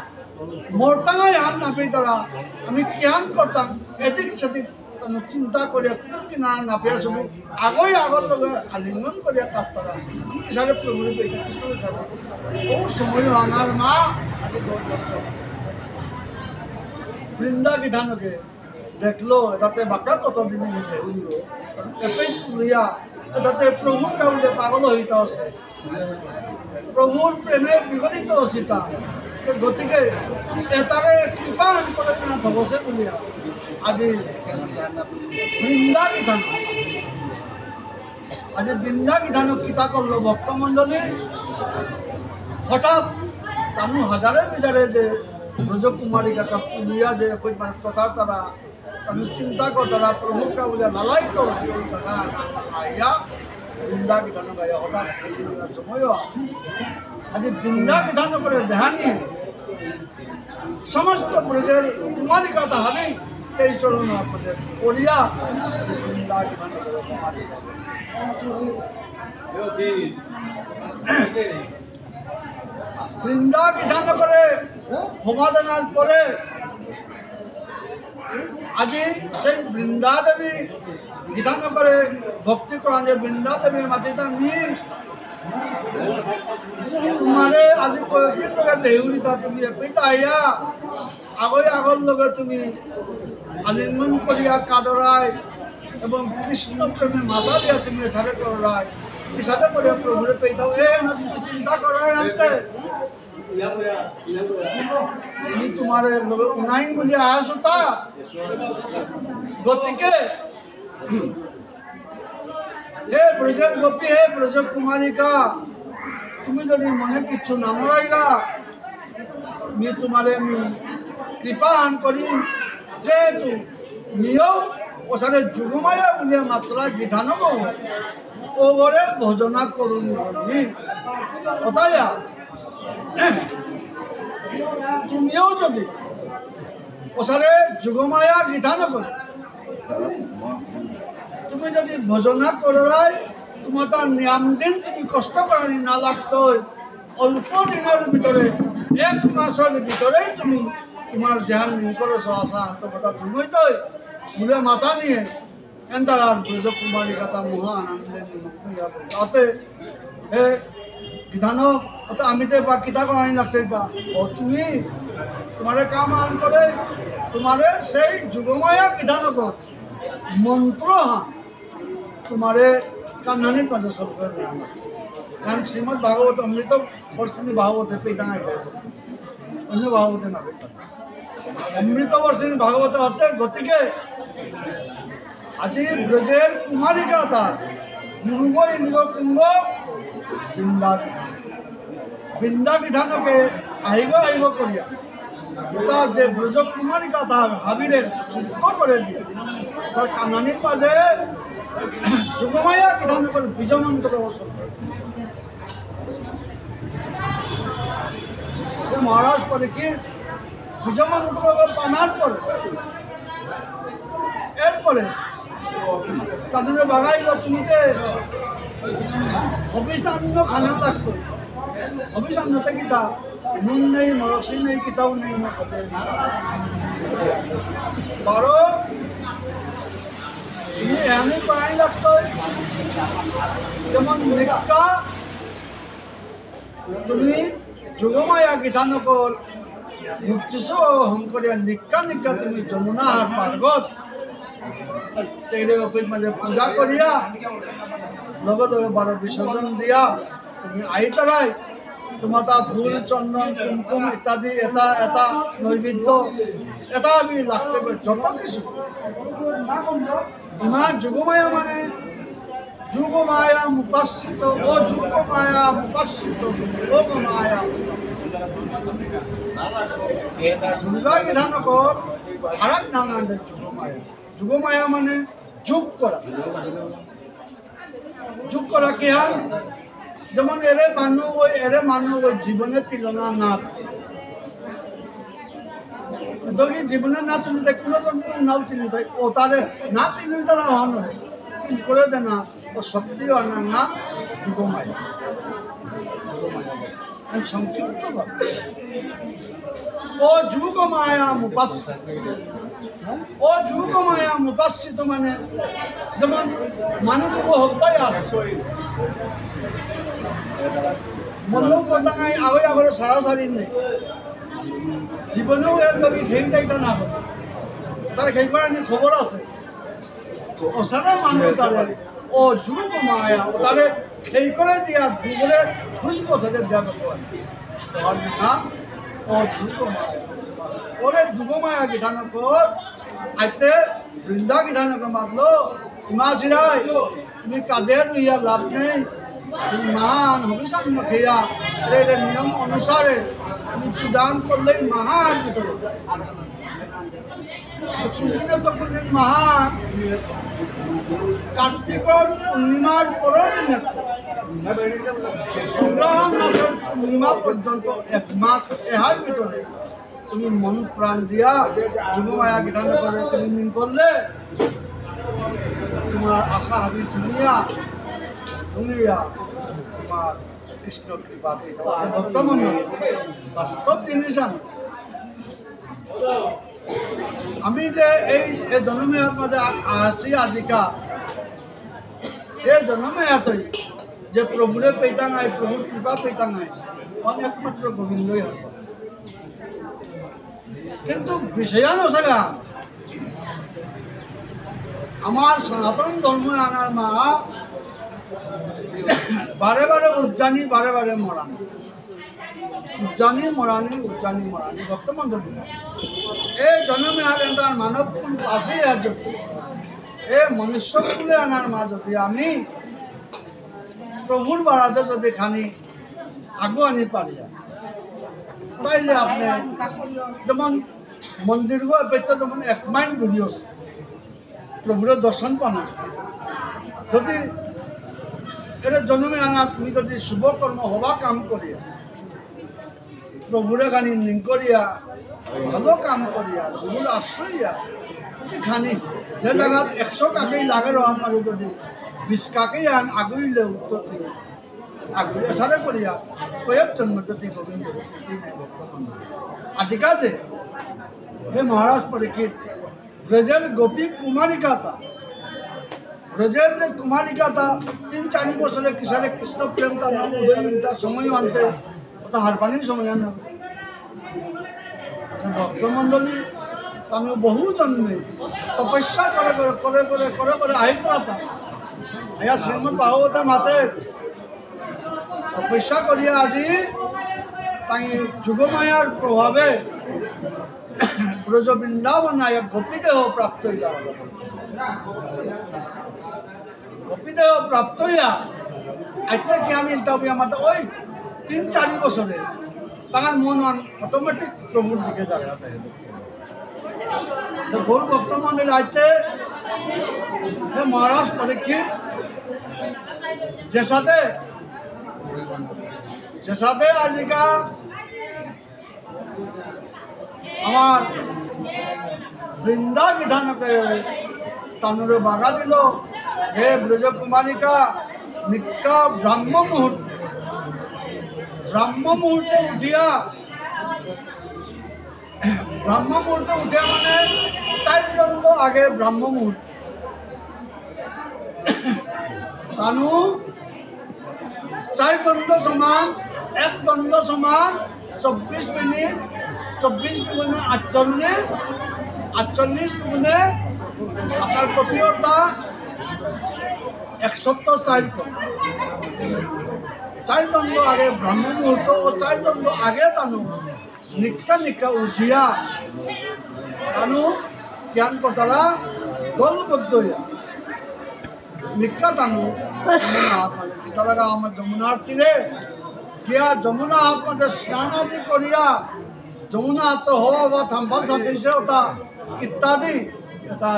मोरटांगाय हान ना पेतरा आमी कियान करताम एदिक सदिक चिंता करिया किना नापिया सब आगोय आगर लगे आलिंगन करिया काटतरा सारे प्रभु पेटे कृष्ण साथे ओ समय आनार मा বৃন্দা বিধানকে দেখলো এটাতে বাকা কত দিন দেউলিও এপেই পুরিয়া এটাতে প্রভুর কাউলে পাগল হইতা আছে প্রভুর প্রেমে বিগলিত অসিতা গতিকে এটারে কৃপা করে না ধবসে বলিয়া আজি বৃন্দা বিধান আজি বৃন্দা বিধান কিতা করলো ভক্তমণ্ডলী হঠাৎ তানু হাজারে বিচারে যে ব্রজকুমারী কথা পুলিয়া যে টকার তারা তানু চিন্তা কর তারা প্রভুকা বলে লালাইত সে জায়গা আইয়া বৃন্দা বিধান গায়া হঠাৎ সময় আজি বৃন্দা বিধান করে দেহানি সমস্ত ব্রজের কুমারী কথা হবে তেই চরণ আপনাদের পড়িয়া বৃন্দা বিধান করে কুমারী বৃন্দা বিধান করে হোমাদানার পরে আজি সেই বৃন্দা দেবী বিধান করে ভক্তি করা যে বৃন্দা দেবী মাতিতা নি তোমারে আজি কয়েকদিন ধরে দেউরিতা তুমি পেতা আইয়া আগয় আগর লগে তুমি আলিঙ্গন করিয়া কাদরায় এবং কৃষ্ণ প্রেমে মাথা দিয়া তুমি সাথে করায় সাথে করে প্রভুরে পেতাও এ না তুমি চিন্তা করায় আনতে तुम्हारे उनाइन मुझे आस होता गतिके हे ब्रजेर गोपी हे ब्रज कुमारी का तुम्हें जदि मने किच्छु नाम रहेगा मी तुम्हारे मी कृपा आन करी जे तू मियो ओसारे जुगमाया बुलिया मात्रा विधान को ओवरे भोजना करूनी बोली बताया তুমিও যদি ওসারে যুগমায়া বিধান করে তুমি যদি ভজনা করাই তোমার তার নিয়ম দিন তুমি কষ্ট করানি না লাগতো অল্প দিনের ভিতরে 1 মাসের ভিতরে তুমি তোমার ধ্যান দিন করেছো আশা আত্মকথা তুমিই তো মুলে মাথা নিয়ে এন্টার ব্রজ কুমারী কথা মহা আনন্দে তাতে হে বিধান तो आम्ही बाकीता कोणाही लागते का तुम्ही तुम्हारे काम आन करे तुम्हारे सही जुगमाया विधान को मंत्र हाँ तुम्हारे कान्हानी पास सब कर कारण श्रीमद भागवत अमृत वर्षिणी भागवत पेता अन्य भागवत ना पेता अमृत वर्षिणी भागवत होते गतिके আজি ব্রজের কুমারিকা তার গুরুগৈ নিগকুম্ভ বৃন্দা বৃন্দা বিধানকে আহিব করিয়া ওটা যে ব্রজ কুমারিকা তার হাবিরে যুদ্ধ করে দিয়ে তার কানানির মাঝে যুগমায়া বিধান করে বীজমন্ত্র মহারাজ পরীক্ষিত বীজমন্ত্র পানার পরে এরপরে তাদের বাগাইল তুমিতে অভিসান্ন খানা লাগতো অভিসান্নতে কিতা নুন নেই মরসি নেই কিতাও নেই বারো তুমি এমনি প্রাণী লাগতো যেমন নিকা তুমি যোগমায়া গীতানকর মুক্তিস হংকরিয়া নিকা নিকা তুমি যমুনার পার্গত মাঝে পূজা করিয়া লগত 12 বিসর্জন দিয়া তুমি আইতারাই তোমার তা ফুল চন্দন কুমকুম ইত্যাদি এটা এটা নৈবেদ্য এটা আমি লাগতে পারি যত কিছু ইমান যোগমায়া মানে যোগমায়া মুপাসিত ও যোগমায়া মুপাসিত যোগমায়া দুর্গা বিধানকর আরেক নাম আছে যোগমায়া যোগমায়া মানে যোগ করা কি হয় যেমন এরে মানুষ ওই জীবনের তুলনা না যদি জীবনে না চিনি তাই কোনো নাও চিনি তাই ও তারে না চিনি তারা হন করে দে না ও শক্তি অনার না যোগমায়া সংক্ষিপ্ত ও যোগমায়া মুপাসিত মানে যেমন মানুষ হবাই আছে মনো পটাঙাই আগরে সারাসারি নেই জীবনেও এর তবে খেয়ে যাইটা না হবে তার খেয়ে নিয়ে খবর আছে ও সারা মানুষ তারে ও যোগমায়া ও তারে খেয়ে করে দিয়া দুপুরে খুশবো থেকে দেওয়া না ও যোগমায়া ওরে যোগমায়া বিধানকর আইতে বৃন্দা বিধানকর মাতলো হিমাশিরাই তুমি কাদের ইয়া লাভ নেই মহান হবিষান্ন খেয়া এর নিয়ম অনুসারে তুমি পূজান করলেই মহান ভিতরে কোনদিনে তো কোনদিন মহান কার্তিকর পূর্ণিমার পরের দিনে অগ্রহণ মাসের পূর্ণিমা পর্যন্ত 1 মাস এর ভিতরে তুমি মন প্রাণ দিয়া যোগমায়া বিধান করে তুমি নিন করলে তোমার আশা হাবি দুনিয়া তোমার কৃষ্ণ কৃপা বর্তমান বাস্তব জিনিস আমি যে এই জন্মের মাঝে আসি আজিকা এই জন্মেয়াতই যে প্রভুরে পেতা নাই প্রভুর কৃপা পেতা নাই একমাত্র গোবিন্দই হবে কিন্তু বিষয়ানুসারে আমার সনাতন ধর্ম আনার মা বারে বারে উজ্জানি বারে বারে মরানি উজ্জানি মরানি বর্তমান এই জন্মে আলেন তার মানব কুল পাশেই আছে এ মনুষ্য কুলে আনার মা যদি আমি প্রভুর বাড়াতে যদি খানি আগু আনি পারি তাইলে আপনি যেমন মন্দির যেমন 1 মাইল দূরে আছে প্রভুরের দর্শন পানা যদি এটা জন্মে আনা তুমি যদি শুভকর্ম হবা কাম করিয়া প্রভুরে খানি লিঙ্ক করিয়া ভালো কাম করিয়া প্রভুর আশ্রয়া যদি খানি যে জায়গা 100 কাকেই লাগে রহার মাঝে যদি 20 কাকেই আন আগুইলে উত্তর দিয়ে আগুইয়া সারে করিয়া কয়েক জন্ম যদি গোবিন্দ আজ কাছে হে মহারাজ পরীক্ষিত ব্রজের গোপী কুমারিকা তা ব্রজের যে কুমারিকা তা 3-4 বছরে কিসারে কৃষ্ণ প্রেম তার নাম উদয়টা সময় আনতে ওটা হারপানির সময় আনা ভক্তমণ্ডলী তাকে বহু জন্মে তপস্যা করে আহিতা আয়া শ্রীমদ ভাগবত মাতে তপস্যা করিয়া আজি তাই যুগমায়ার প্রভাবে ব্রজ বৃন্দাবন আয়া গোপীদেহ প্রাপ্ত হইলা গোপীদেহ প্রাপ্ত হইয়া আজকে কি আমি তবে আমার ওই 3-4 বছরে তার মন অটোমেটিক প্রভুর দিকে যাবে গৌর ভক্ত মন্দির আইতে হে মহারাজ পরীক্ষিত যে সাথে আজিকা আমার বৃন্দা বিধানকে তানুর বাগা দিল হে ব্রজকুমারিকা নিকা ব্রাহ্ম মুহূর্তে উঠিয়া মানে 4 দণ্ড আগে ব্রাহ্ম মুহূর্ত তানু 4 দণ্ড সমান 1 দণ্ড সমান 24 মিনিট 24 গুণে 48 গুণে আপনার কঠিনতা 104 4 দণ্ড আগে ব্রাহ্ম মুহূর্ত ও 4 দণ্ড আগে তানু নিকা উঠিয়া তানু জ্ঞান কটারা দলবদ্ধ হইয়া নিকা তানু চিতারাগা আমার যমুনার তীরে গিয়া যমুনা হাত মাঝে স্নান আদি করিয়া যমুনা হাত হওয়া বা থাম্পাল সদৃশ্য ইত্যাদি এটা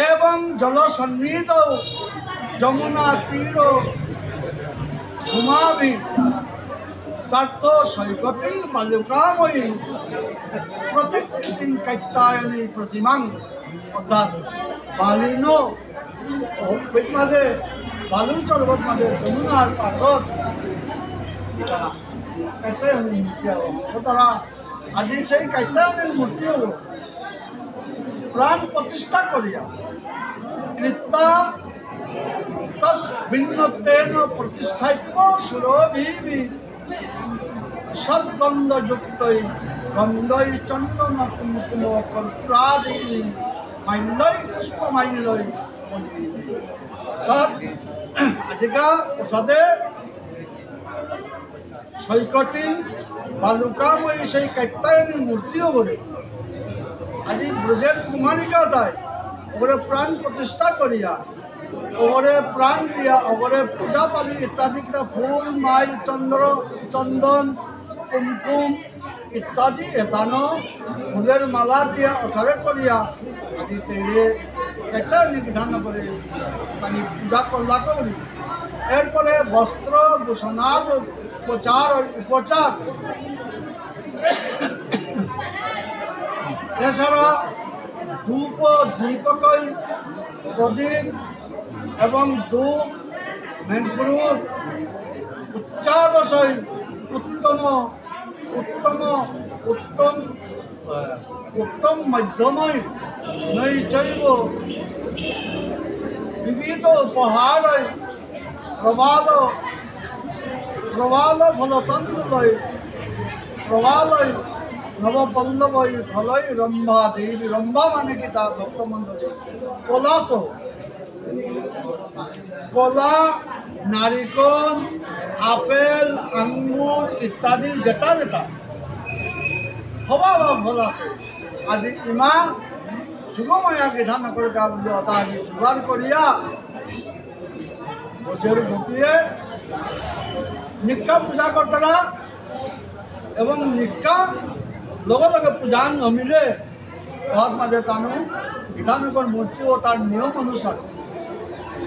এবং জলসন্নিহিত যমুনা তীর ঘুমাবি তার্থ সৈকতিং বালুকাময়ী প্রতিকৃতিং কাত্যায়নী প্রতিমাং অর্থাৎ বালিন মাঝে বালুর চর্বত মাঝে যমুনার পাঠক কাত্যায়নী মূর্তি হব তারা আজি সেই কাত্যায়নীর মূর্তি হব প্রাণ প্রতিষ্ঠা করিয়া কৃত্তা তদ্ভিন্নতেন প্রতিষ্ঠাপ্য সুরভিবি সদ্গন্ধযুক্তৈ গন্ধৈ চন্দন কুমকুম কর্পূরাদিবি মাল্যৈ পুষ্পমাল্যৈ আজিকা প্রসাদে সৈকটিং বালুকাময়ী সেই কাত্যায়নী মূর্তিও বলে আজি ব্রজের কুমারিকা তাই ওরে প্রাণ প্রতিষ্ঠা করিয়া ওরে প্রাণ দিয়া ওরে পূজা পালি ইত্যাদি ফুল মাইল চন্দন কুমকুম ইত্যাদি এতানো ফুলের মালা দিয়া অথরে করিয়া আজি তেড়ে একটা বিধান করে তাই পূজা করলা করি এরপরে বস্ত্র ভূষণাদ উপচার এছাড়া ধূপ দীপকই প্রদীপ এবং ধূপ মেনপুরুর উচ্চাবশয় উত্তম মধ্যময় নৈচৈব বিবিধ উপহার প্রবাদ ফলতন্ত্রয় প্রবালয় নবপল্লবই ফলই রম্ভা দেবী রম্ভা মানে কি তা ভক্তমন্ডলী কলা নারিকল আপেল আঙ্গুর ইত্যাদি যেটা হবা ফল আছে আজি ইমা যুগময়া বিধান করে আজি যোগার করিয়া বছর ঢুকিয়ে নিকা পূজা করতারা এবং নিকা লগে লগে পূজা নমিলে ঘর মাঝে টানো বিধানগর মূর্তি ও তার নিয়ম অনুসারে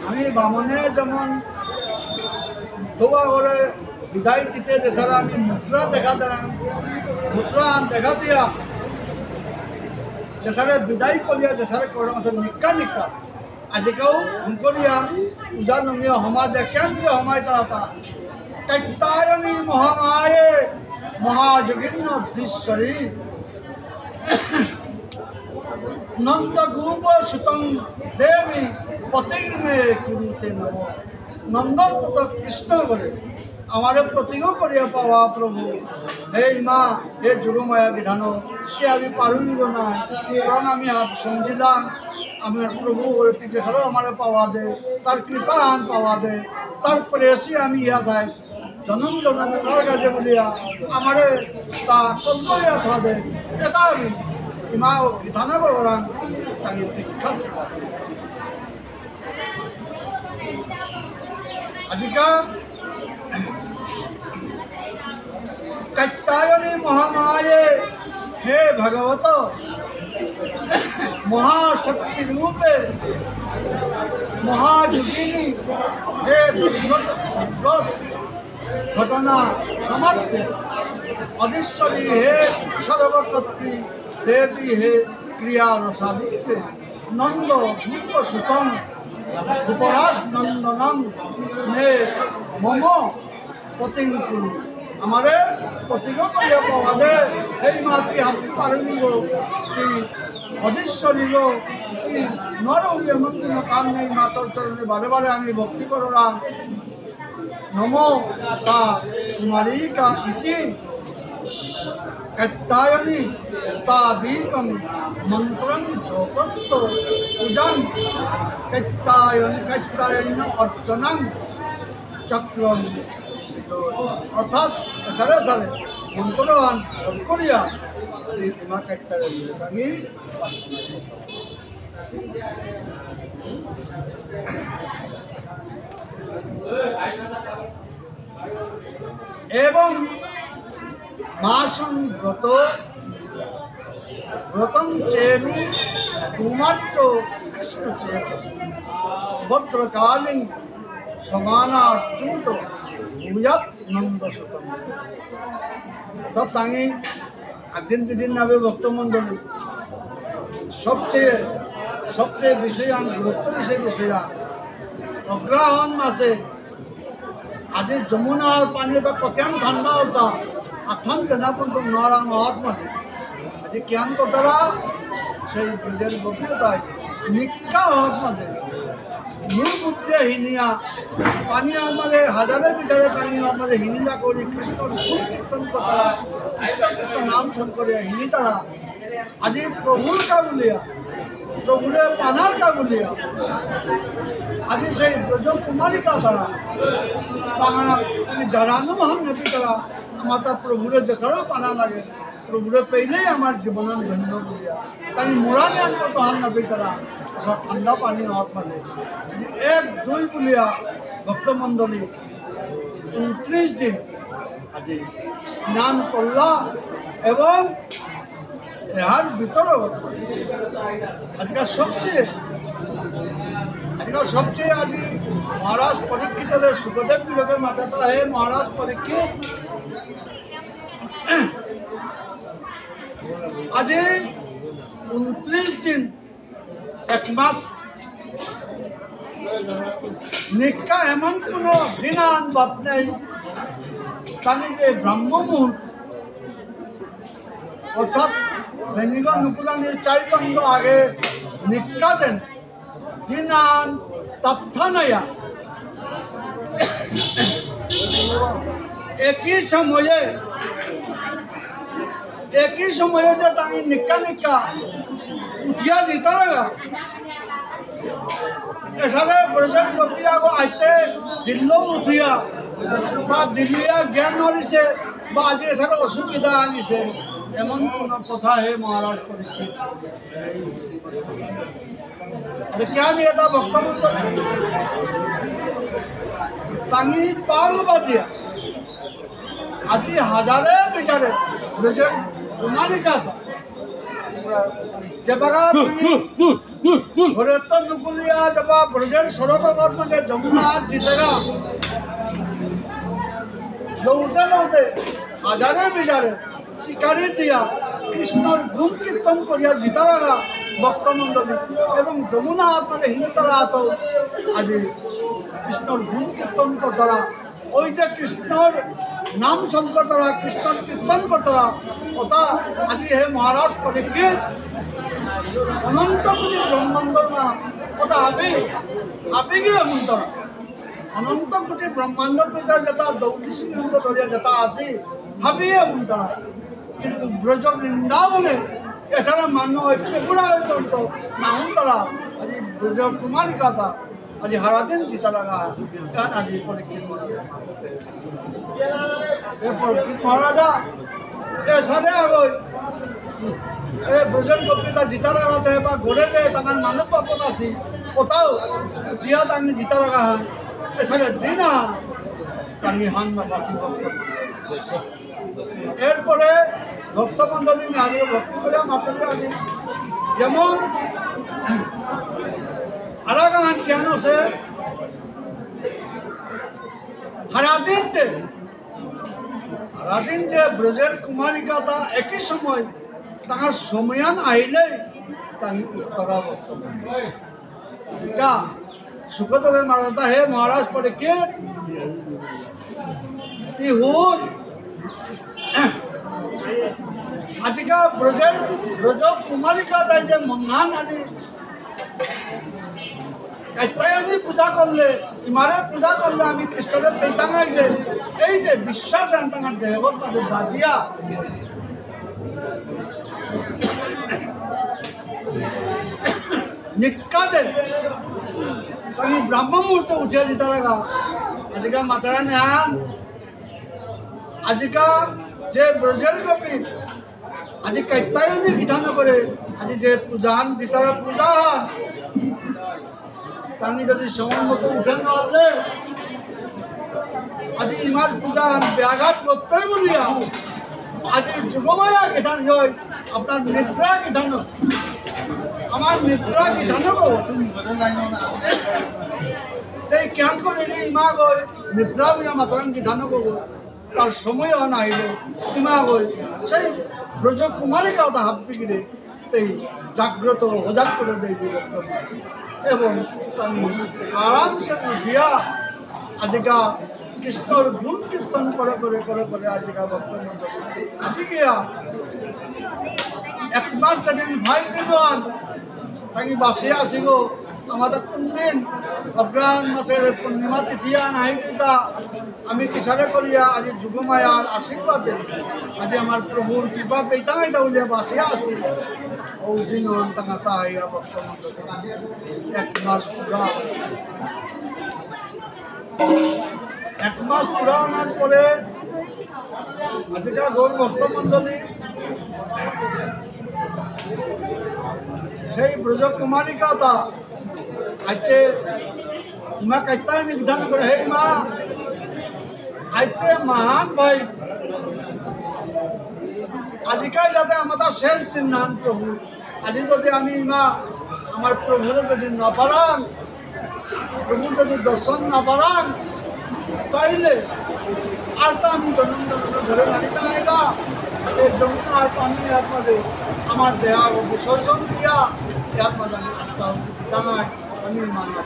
আমি বামনে যেমন ধোয়া করে বিদায় দিতে এছাড়া আমি মুদ্রা দেখা দিয়া যেসারে বিদায় করিয়া যেসারে আছে নিকা আজিকাও অঙ্করিয়া পূজা নমিয়া সমাজে কেন্দ্রে সমাজ তারা কাত্যায়নী মহামায়ে মহাযোগিন্য ধীশ্বরী নন্দগোপ সুতং দেবী পতিগ্মে কুরুতে নম নন্দর পুত্র কৃষ্ণ বলে আমারে প্রতিজ্ঞ করিয়া পাওয়া প্রভু হে মা হে যুগময়া বিধান কে আমি পারিব না কারণ আমি হাত সমঝিলাম আমার প্রভু ছাড়াও আমার পাওয়া দে তার কৃপা আন পাওয়া দে তারপরে এসে আমি ইয়া থাই জনম তার কাছে বলিয়া আমারে তা কল্পনিয়া থা দে এটা আমি ইমা ও বিধান বরান তাই বিখ্যাত আজিকা কাত্যায়নী মহামায়ে হে ভগবত महाशक्ति रूपे महायोगिनी हे घटना समर्थ अधीश्वरी हे सर्वकर्त्री देवी हे क्रिया रसादित्य नंद भूप सुतम उपरास नंदनम ने मम पतिंकु हमारे पतिको करिया पावादे এই মাটি হাতি পারেনি গো কি অধীশ্বরী গো কি নরহরি এমন কোনো কাম নেই মাতার চরণে বারে বারে আমি ভক্তি কররা নমো তা কুমারী কা ইতি कत्तायनी तादीकं मंत्रं जोपत्त पूजन कत्तायन अर्चनं चक्रम अर्थात सारे सारे मंत्रवान सबकोरिया इमा कत्तायनी कांगी एवं मासं व्रतं चेरु कुमार्चो कृष्ण चेत भद्रकालीन समानाच्युत भूयात नंद सुतम तब तांगी दिन दिन नवे भक्त मंडल सबसे विषयान गुरुत्व विषयान अग्रहण मासे आज जमुनार पानी तो कत्यान ठंडा होता आथान देना पण तो नारा महत माजे आज ज्ञान करतारा সেই বীজের গভীরতায় নিকা হত মাঝে মূল বুদ্ধে হিনিয়া পানিয়ার মাঝে হাজারে বিচারে পানিয়ার মাঝে হিনিলা করি কৃষ্ণর গুণ কীর্তন করতারা কৃষ্ণ কৃষ্ণ নাম সন করিয়া হিনি তারা আজি প্রভুর কা বলিয়া প্রভুরে পানার কা বলিয়া আজি সেই ব্রজ কুমারিকা তারা বাংলা জারানো মহান নবী তারা माता प्रभुरे जसरो पाना लगे प्रभुरे पहले हमारे जीवन धन्य बोलिया ताकि मोरा ने हमको तो हम नबी करा सब ठंडा पानी हाथ में एक दुई बोलिया भक्त मंडली 29 दिन आज स्नान करला एवं यार भीतर आज का सबचेয়ে आज महाराज परीक्षित सुखदेव विरोधे माता तो है महाराज परीक्षित आज 29 दिन एक मास निका एमन कोनो दिनान बात नहीं तानी जे ब्रह्म मुहूर्त अर्थात बेनिगन नुकुलानी 4 बंद आगे निका दिन दिनान तप्थनया एक ही समय जो ताई निक्का निक्का उठिया जीता लगा ऐसा ब्रजन गोपिया को आते दिल्लो उठिया बा दिलिया ज्ञान वाली से बा आज ऐसा असुविधा आनी से एमन कोनो कथा है महाराज परीक्षित अरे क्या दिया था भक्त तांगी पाल बाजिया आज हजारे बिचारे ब्रजन कुमारिका जब भरतन नुकुलिया जब ब्रजन सरोवर में जमुना जीतेगा लौटे लौटे हजारे बिचारे शिकारी दिया कृष्णर गुण कीर्तन करिया जीता लगा भक्त मंडली एवं जमुना में हिंदरा तो आज कृष्णर गुण कीर्तन करता ওই যে কৃষ্ণর নাম সংকটরা কৃষ্ণর কীর্তন করতরা ওটা আজি হে মহারাজ পরীক্ষিত অনন্ত কোটি ব্রহ্মাণ্ডর মা ওটা আবেগে মন্ত্র অনন্ত কোটি ব্রহ্মাণ্ডর ভিতরে যেটা দৌড়ি সিংহ ধরিয়া যেটা আছে ভাবিয়ে মন্ত্র কিন্তু ব্রজ বৃন্দাবনে এছাড়া মান্য এগুলা পর্যন্ত নাহন তারা আজি ব্রজ কুমারিকাতা आज हरा दिन जीता लगा आज परीक्षित महाराजा ये सारे आ गए ए ब्रजन गोपिता जीता लगा थे बा घोड़े थे तंगन मानव पापन आसी ओताओ जिया तांगी जीता लगा है ए सारे दिन तांगी हान में बासी भक्त এরপরে ভক্ত মণ্ডলী আমি ভক্তি করে মাত্র আজি যেমন আরাগান কেন আছে সারাদিন যে ব্রজের কুমারিকা তা একই সময় তার সময়ান আইলে তাই উত্তরা বর্তমান এটা সুখদেবে মারাতা হে মহারাজ পরে কে তিহুন আজিকা ব্রজ কুমারিকা তাই যে মঙ্গান আদি কাইতায়নি পূজা করলে ইমারে পূজা করলে আমি কৃষ্ণদেব পেতাঙ্গাই যে এই যে বিশ্বাস আনতাঙ্গার দেহর মাঝে বাজিয়া নিকাজে তাই ব্রাহ্ম মুহূর্তে উঠে যেতে লাগা আজিকা মাতারা নেহান আজিকা যে ব্রজের গোপী আজি কাইতায়নি বিধান করে আজি যে পূজান যেতারা পূজা হন তানি যদি সময় মতো উঠে না হলে আজি ইমার পূজান ব্যাঘাত করতেই বলিয়া আজি যুগমায়া বিধান হয় আপনার নিদ্রা বিধান আমার নিদ্রা বিধান এই কেন করে ইমা গই নিদ্রা বিয়া মাতারাং বিধান করবো তার সময় না হইলে ইমা গই সেই ব্রজ কুমারিকা তা হাত গিরে তাই জাগ্রত সজাগ করে দেয় বক্তব্য এবং আমি আরামসে উঠিয়া আজিকা কৃষ্ণর গুণ কীর্তন করে আজিকা বক্তব্য আমি গিয়া এক মাস যেদিন ভাই দিন তাকে বাসে আসিব আমাদের কোনদিন অগ্রহায়ণ মাসের পূর্ণিমা তিথিয়া নাহি দিতা আমি কিসারে করিয়া আজি যুগমায়ার আশীর্বাদে আজি আমার প্রভুর কৃপা পেতাই বলিয়া বাসে আসি ওই দিন অন্তাঙ্গাতা হইয়া বক্তব্য এক মাস পুরা আনার পরে আজকাল গৌর ভক্তমন্ডলী সেই ব্রজ কুমারিকা তা আইতে ইমা কাইতায় নির্ধান করে হে মা আইতে মহান ভাই আজিকাল যাতে আমাদের শেষ চিহ্নান প্রভু আজি যদি আমি ইমা আমার প্রভুরে যদি না পারান প্রভু যদি দর্শন না পারান তাইলে আর তো আমি জন্ম ধরে রাখতে না এই জন্ম আর পানি আপনাদের আমার দেহ বিসর্জন দিয়া ইয়ার মাঝে আমি আত্মাহুতি জানাই আমি মানা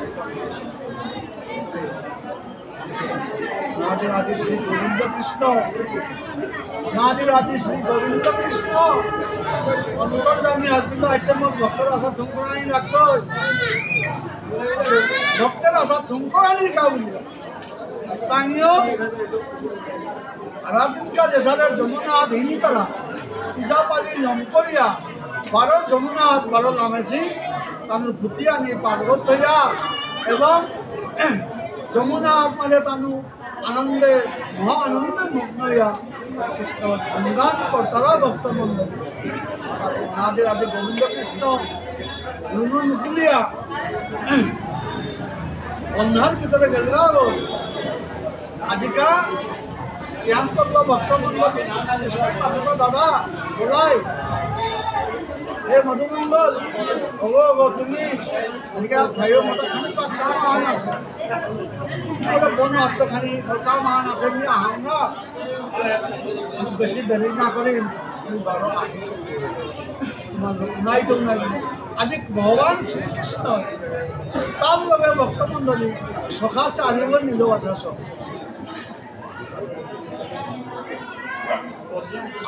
রাধে রাধে শ্রী গোবিন্দ কৃষ্ণ রাধে রাধে শ্রী গোবিন্দ কৃষ্ণ অন্তর্জামী আজকে আইতে মোট ভক্তের আশা থুমকরানি লাগত ভক্তের আশা থুমকরানির কাবুলি তাইও আরাধিনকা যেসারে যমুনাথ হিনতারা পূজাপালি লম্পরিয়া 12 যমুনাথ 12 লামেসি তানুর ফুটিয়া নিয়ে পার্বত হইয়া এবং যমুনাথ মাঝে তানু আনন্দে মহা আনন্দে মগ্ন হইয়া কৃষ্ণ গুণগান করতারা ভক্তমন্ডলী রাধে রাধে গোবিন্দ কৃষ্ণ নুনু নুকুলিয়া বন্ধার ভিতরে গেল আজিকা জ্ঞান করলো ভক্তমন্ডলী দাদা বলাই হে মধুমঙ্গল ওগো গো তুমি আজিকা ঠাইও মতো খানি পাক্কা মান আছে বন আত্মখানি পাক্কা মান আছে আমি আহাঙ্গা বেশি দেরি না করিম বারো আহি নাই তো নাই আজি ভগবান শ্রীকৃষ্ণ তার লগে ভক্তমন্ডলী সখা চারিব নিল আধাস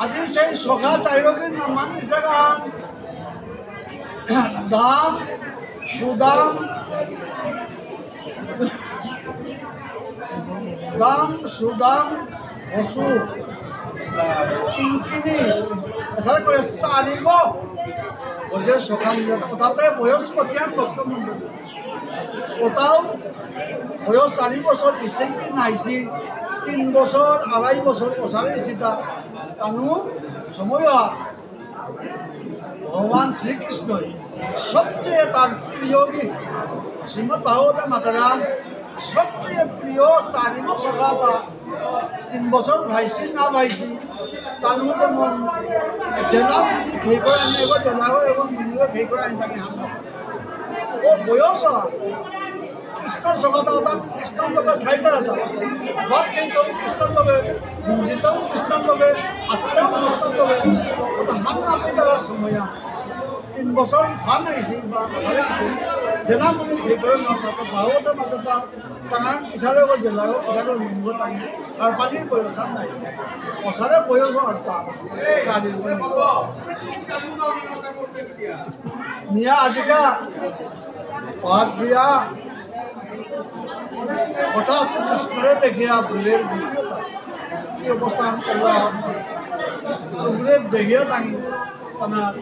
আজি সেই সখা চারিবীর নাম হিসেবে দাম সুদাম বসু কিঙ্কিনি এছাড়া করে চারিব বলছে সখা মিলে ওটাতে বয়স কতিয়ান ভক্তমন্ডলী ওটাও বয়স 4 বছর ইসে কি নাইছি 3 বছর 2.5 বছর ওসারে ইসিতা কানু সময় ভগবান শ্রীকৃষ্ণ সবচেয়ে তার প্রিয় গীত শ্রীমদ ভাগবত মাতারাম সবচেয়ে প্রিয় 4 বছর সখা 3 বছর ভাইছি না ভাইছি তানু যেমন জেলা খেয়ে আমি এগো জেলা এবং প্রভুরে খেয়ে করে আমি তাকে হাম ও বয়স কৃষ্ণর জগৎ কৃষ্ণর লোকের খাইতে রাখা ভাত খেতেও কৃষ্ণর লোকে যেতেও কৃষ্ণর লোকে আত্মাও কৃষ্ণর লোকে ওটা হাম না পেতে সময় 3 বছর ফান আইসি বা জেলা মনে খেয়ে করে ভাগবত মাঝে তার পিছারে জেলাও পিছারে নিব তাই তার পানির বয়স নাই পছারে বয়স নিয়া আজিকা পাঠ দিয়া হঠাৎ কৃষ্ণরে দেখিয়া ভুলের ভিডিওটা কি অবস্থা ভুলের দেখিয়া তাই তার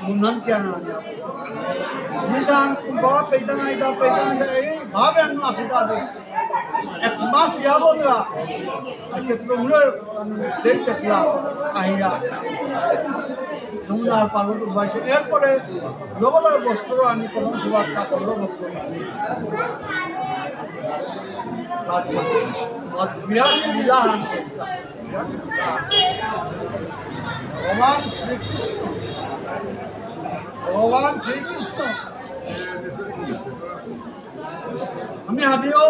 মুন্ডন কিয়া না নিশান বাবা পেইতানা এই ভাবে আনো আসিতা আছে 1 মাস যাবতরা আজকে প্রভুর দেখ দেখলা আইয়া যমুনার পার্বত বয়সে এরপরে লগতার বস্ত্র আনি কোন সুবাদ কাপড় বস্ত্র তারপর বিরাট লীলা ভগবান শ্রীকৃষ্ণ আমি ভাবিও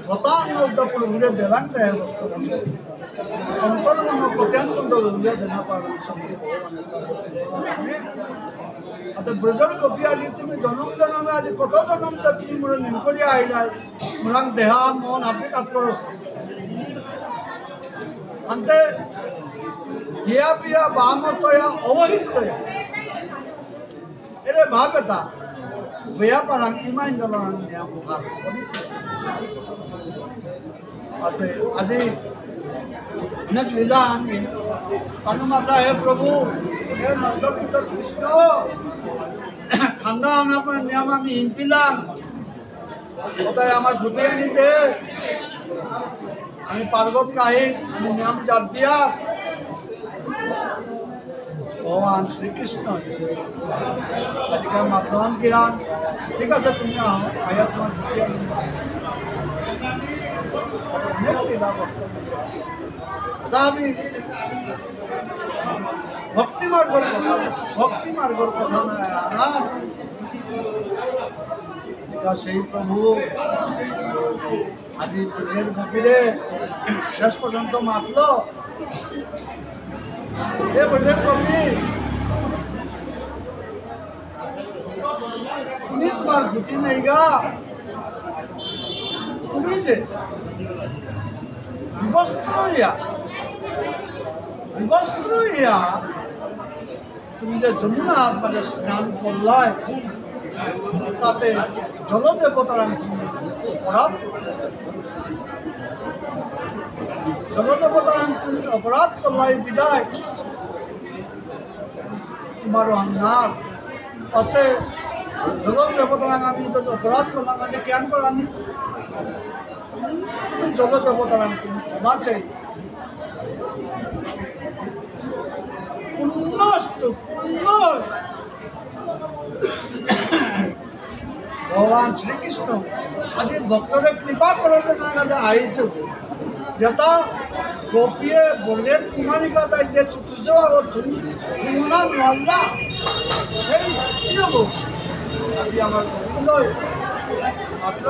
শতানুদ্ধ প্রভুরে দেলান তাই অন্তর্গণ প্রত্যানুবন্ধ হইয়া দেনা পারেন সঙ্গে ভগবানের ব্রজর কপি আজি তুমি জনম জনমে আজি কত জনম তুমি মোর নিম করিয়া আইলাই মোরাং দেহা মন আপনি কাট করো আন্তে হিয়া পিয়া বামতয়া অবহিতয়া এরে ভাব এটা বেয়া পারাং ইমান জলান নিয়া ভাব আতে আজি অনেক লীলা আনি কানু মাতা হে প্রভু হে নন্দপুত্র কৃষ্ণ ঠান্ডা আমার নিয়ম আমি হিমপিলাম কোথায় আমার ভূতে আনি দে আমি পার্বত কাহি আমি নিয়ম চার দিয়া ভগবান শ্রীকৃষ্ণ আজকাল মাতলাম জ্ঞান ঠিক আছে তুমি আহ আয়া তোমার ভূতে আনি আমি ভক্তি মার্গর কথা না সেই প্রভু আজি ব্রজের গোপীরে শেষ পর্যন্ত মাতল এ ব্রজের গোপী তুমি তোমার ভূতি নেই গা তুমি যে বিবস্ত্র হইয়া তুমি যে যমুনার মাঝে স্নান করলাই তাতে জলদেবতারা তুমি অপরাধ করলাই বিদায় তোমার অন্যার তাতে জলদেবতারা আমি যদি অপরাধ করলাম আমি জ্ঞান করা আমি তুমি জলদেবতারা তুমি ক্ষমা চাই ভগবান শ্রীকৃষ্ণ আজি ভক্তরে কৃপা করতে না কাছে আইছো যেটা গোপীয়ে বলের কুমারিকা তাই যে ছুটি যাওয়া তুলনা নল্লা সেই ছুটি হবো আজি আমার গোবিন্দই মাত্র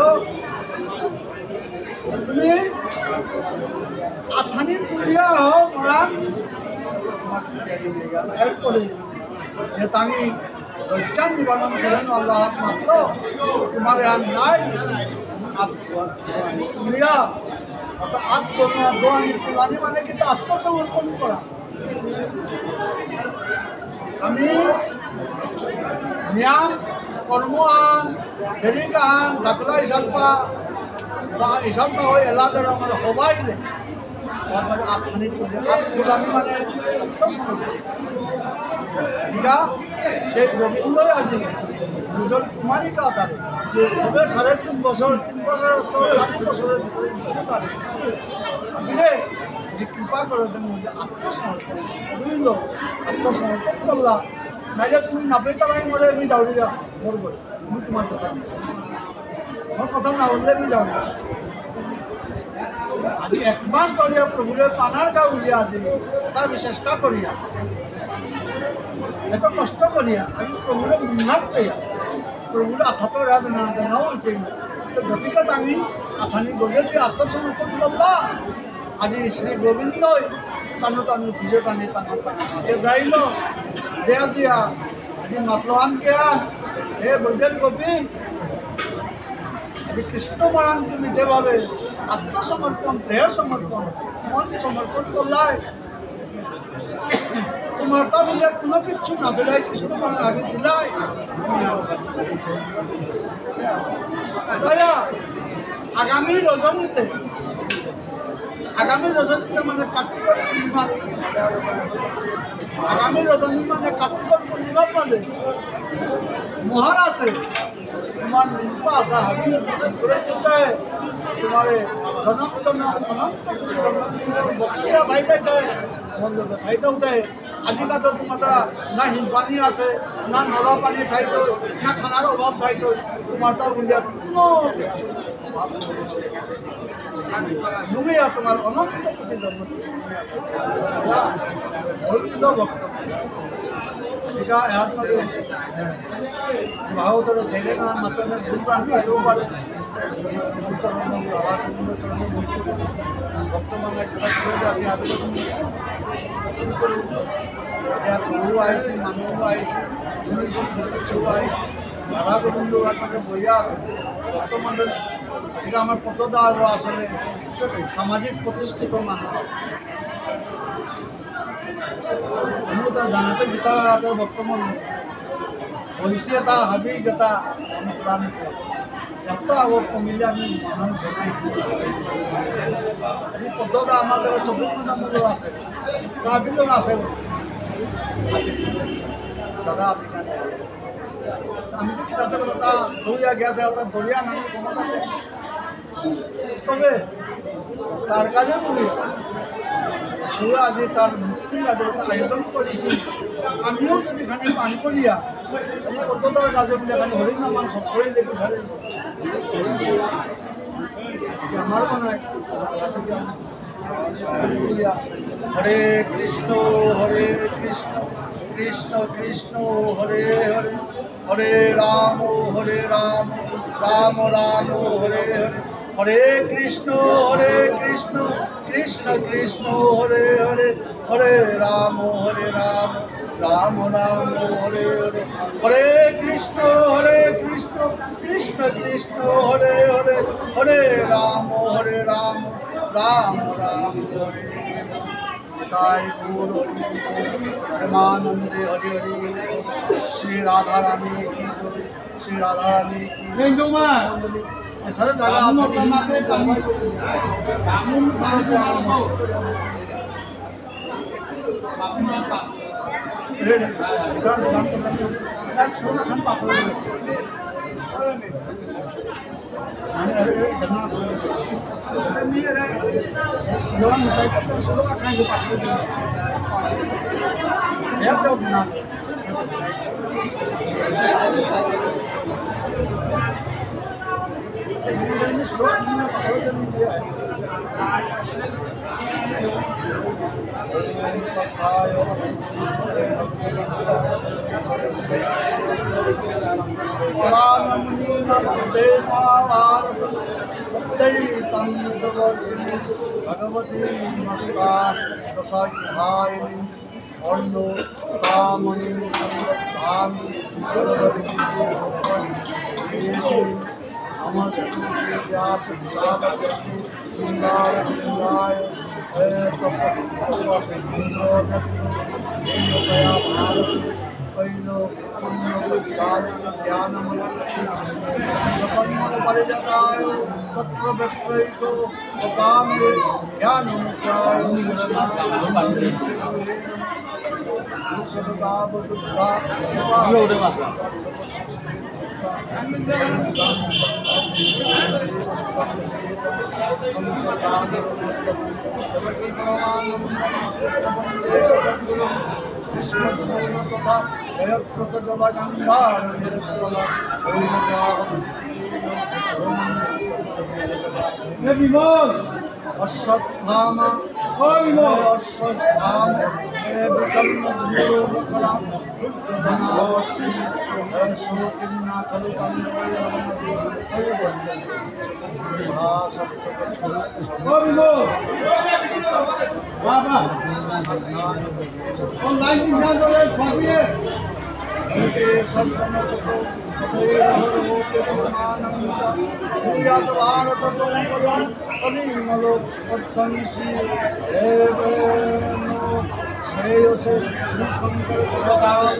তুমি আথানি তুলিয়া হও মরান এরপরে যে তামি লজ্জা নিবারণ করেন আল্লাহ মাত্র তোমার আর নাই তুলিয়া অর্থাৎ আত্মদোয়ানি তুলানি মানে কিন্তু আত্মসমর্পণ করা আমি নিয়াম কর্ম আন ফেরিকা আন ডাকলা ইসালপা বা ইসালপা হয়ে এলাদের আমার হবাই নেই আত্মানি তুলানি মানে আত্মসমর্পণ যা সেই গোবিন্দই আজি নিজের কুমারিকা তারে হবে 3.5 বছর 3 বছর তো 4 বছরের ভিতরে বুঝতে পারে আপনি যে কৃপা করে দেন মধ্যে আত্মসমর্পণ গোবিন্দ আত্মসমর্পণ করলা নাইলে তুমি নাপেই তারাই মরে আমি যাওয়া যা মরবো আমি তোমার কথা আমার কথা না বললে আমি যাও না আজি 1 মাস ধরিয়া প্রভুরের পানার গা উলিয়া আজি এটা চেষ্টা করিয়া এত কষ্ট করিয়া আজি প্রভুর মুন্নাত পেয়া প্রভুর আথাতো রাত না নাও হইতে তো গতিকে টানি আথানি গজেতে আত্মসমর্পণ করলা আজি শ্রী গোবিন্দ টানো টানো ভিজে টানি টানো টানো হাতে যাইল দেয়া দিয়া আজি মাতলান কেয়া হে বৈজের গোপী আজি কৃষ্ণ মারান তুমি যেভাবে আত্মসমর্পণ দেহ সমর্পণ মন সমর্পণ করলাই তোমার তা বলে কোনো কিছু না দিলাই কৃষ্ণ মারান আগে দিলাই দয়া আগামী রজনীতে মানে কার্তিকের পূর্ণিমা আগামী রজনী মানে কার্তিকের পূর্ণিমার মাঝে মহারাজে তোমার নিম্পা আসা হাবি করে দিতে তোমার জনম জনম অনন্ত বক্তিয়া ভাই দেয় বন্ধুকে ঠাই দেয় আজিকালি তোমার না হিমপানি আছে না নলা পানি থাইতো না খানার অভাব থাইতো তোমার তা বলিয়া কোনো কিছু নুমিয়া তোমার অনন্ত কোটি জন্ম অর্জিত ভক্ত আজিকা এহাত মাঝে ভাগবতর ছেলে না মাত্র ভুল প্রান্তি হতেও পারে ভক্ত মানে আসি আবেদন প্রভু আইছে মানুষ আইছে আইছে রাধা গোবিন্দ আপনাকে বইয়া আছে ভক্তমণ্ডল আজকে আমার পদ্মদা আসলে সামাজিক প্রতিষ্ঠিত মানুষ আমি তা জানাতে যেটা ভক্তমণ্ডল হয়েছে তা হাবি যেটা প্রাণ এত আবার কমিলে আমি মানুষ এই পদ্মদা আমার 24 ঘন্টার মধ্যে আছে তা বিলোক আছে দাদা আছে আমি তো তাদের কথা দৌড়িয়া গেছে ওটা দৌড়িয়া নামে তবে তার কাজে বলি শুয়ে আজি তার মুক্তি কাজে আয়োজন করেছি আমিও যদি খানি পানি করিয়া আজি পদ্মতার কাজে বলে খানি হরিণ নামান সব করে দেখি সারে আমার মনে হয় হরে কৃষ্ণ কৃষ্ণ কৃষ্ণ হরে হরে হরে রাম রাম রাম হরে হরে হরে কৃষ্ণ কৃষ্ণ কৃষ্ণ হরে হরে হরে রাম রাম রাম হরে হরে হরে কৃষ্ণ কৃষ্ণ কৃষ্ণ হরে হরে হরে রাম রাম রাম হরে তাই গৌর প্রেমানন্দে হরি হরি শ্রী রাধা রানী কি জয় শ্রী রাধা রানী কি সারা জায়গা भगवती नमस्कार प्रसाद অন্য কামনি আমি ভগবতী নমস্তে ব্যাস বিশাল সুন্দর সুন্দর कैलो पुण्य चाल ज्ञानमय परिजताय तत्र व्यक्तैको कामे ज्ञानमुद्राय सदगावदुद्धा तथा जयकृत जलगंधार विमोल अश्वत्थामा अश्वत्थाम विकल्प धीरो मकरा जनावर्ती सुरतिन्ना खलु बंदवयमति हे बंदति बाबा ऑनलाइन ध्यान दो रे खोदिए के सत्तम चको भूयात भारत पदम कलिमलो पद्मसी एवनो श्रेयसे मुखंकर भगवान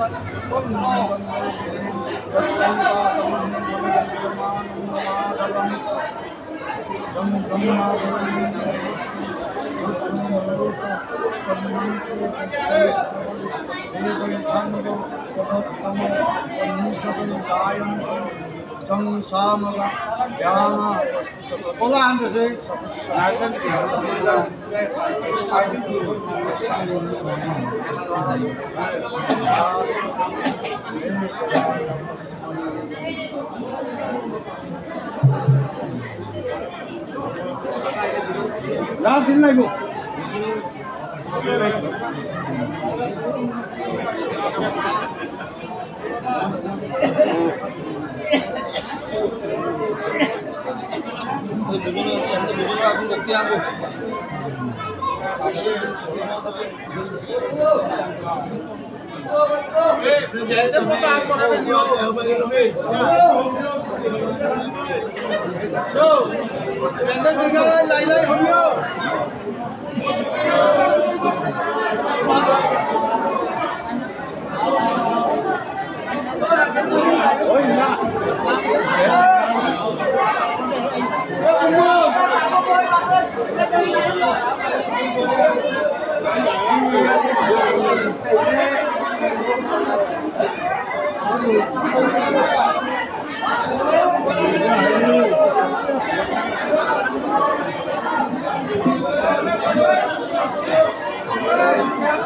दिन लागो আপনি দেখতে আনবো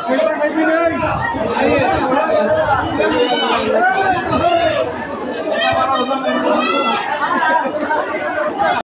खेलता कहीं भी नहीं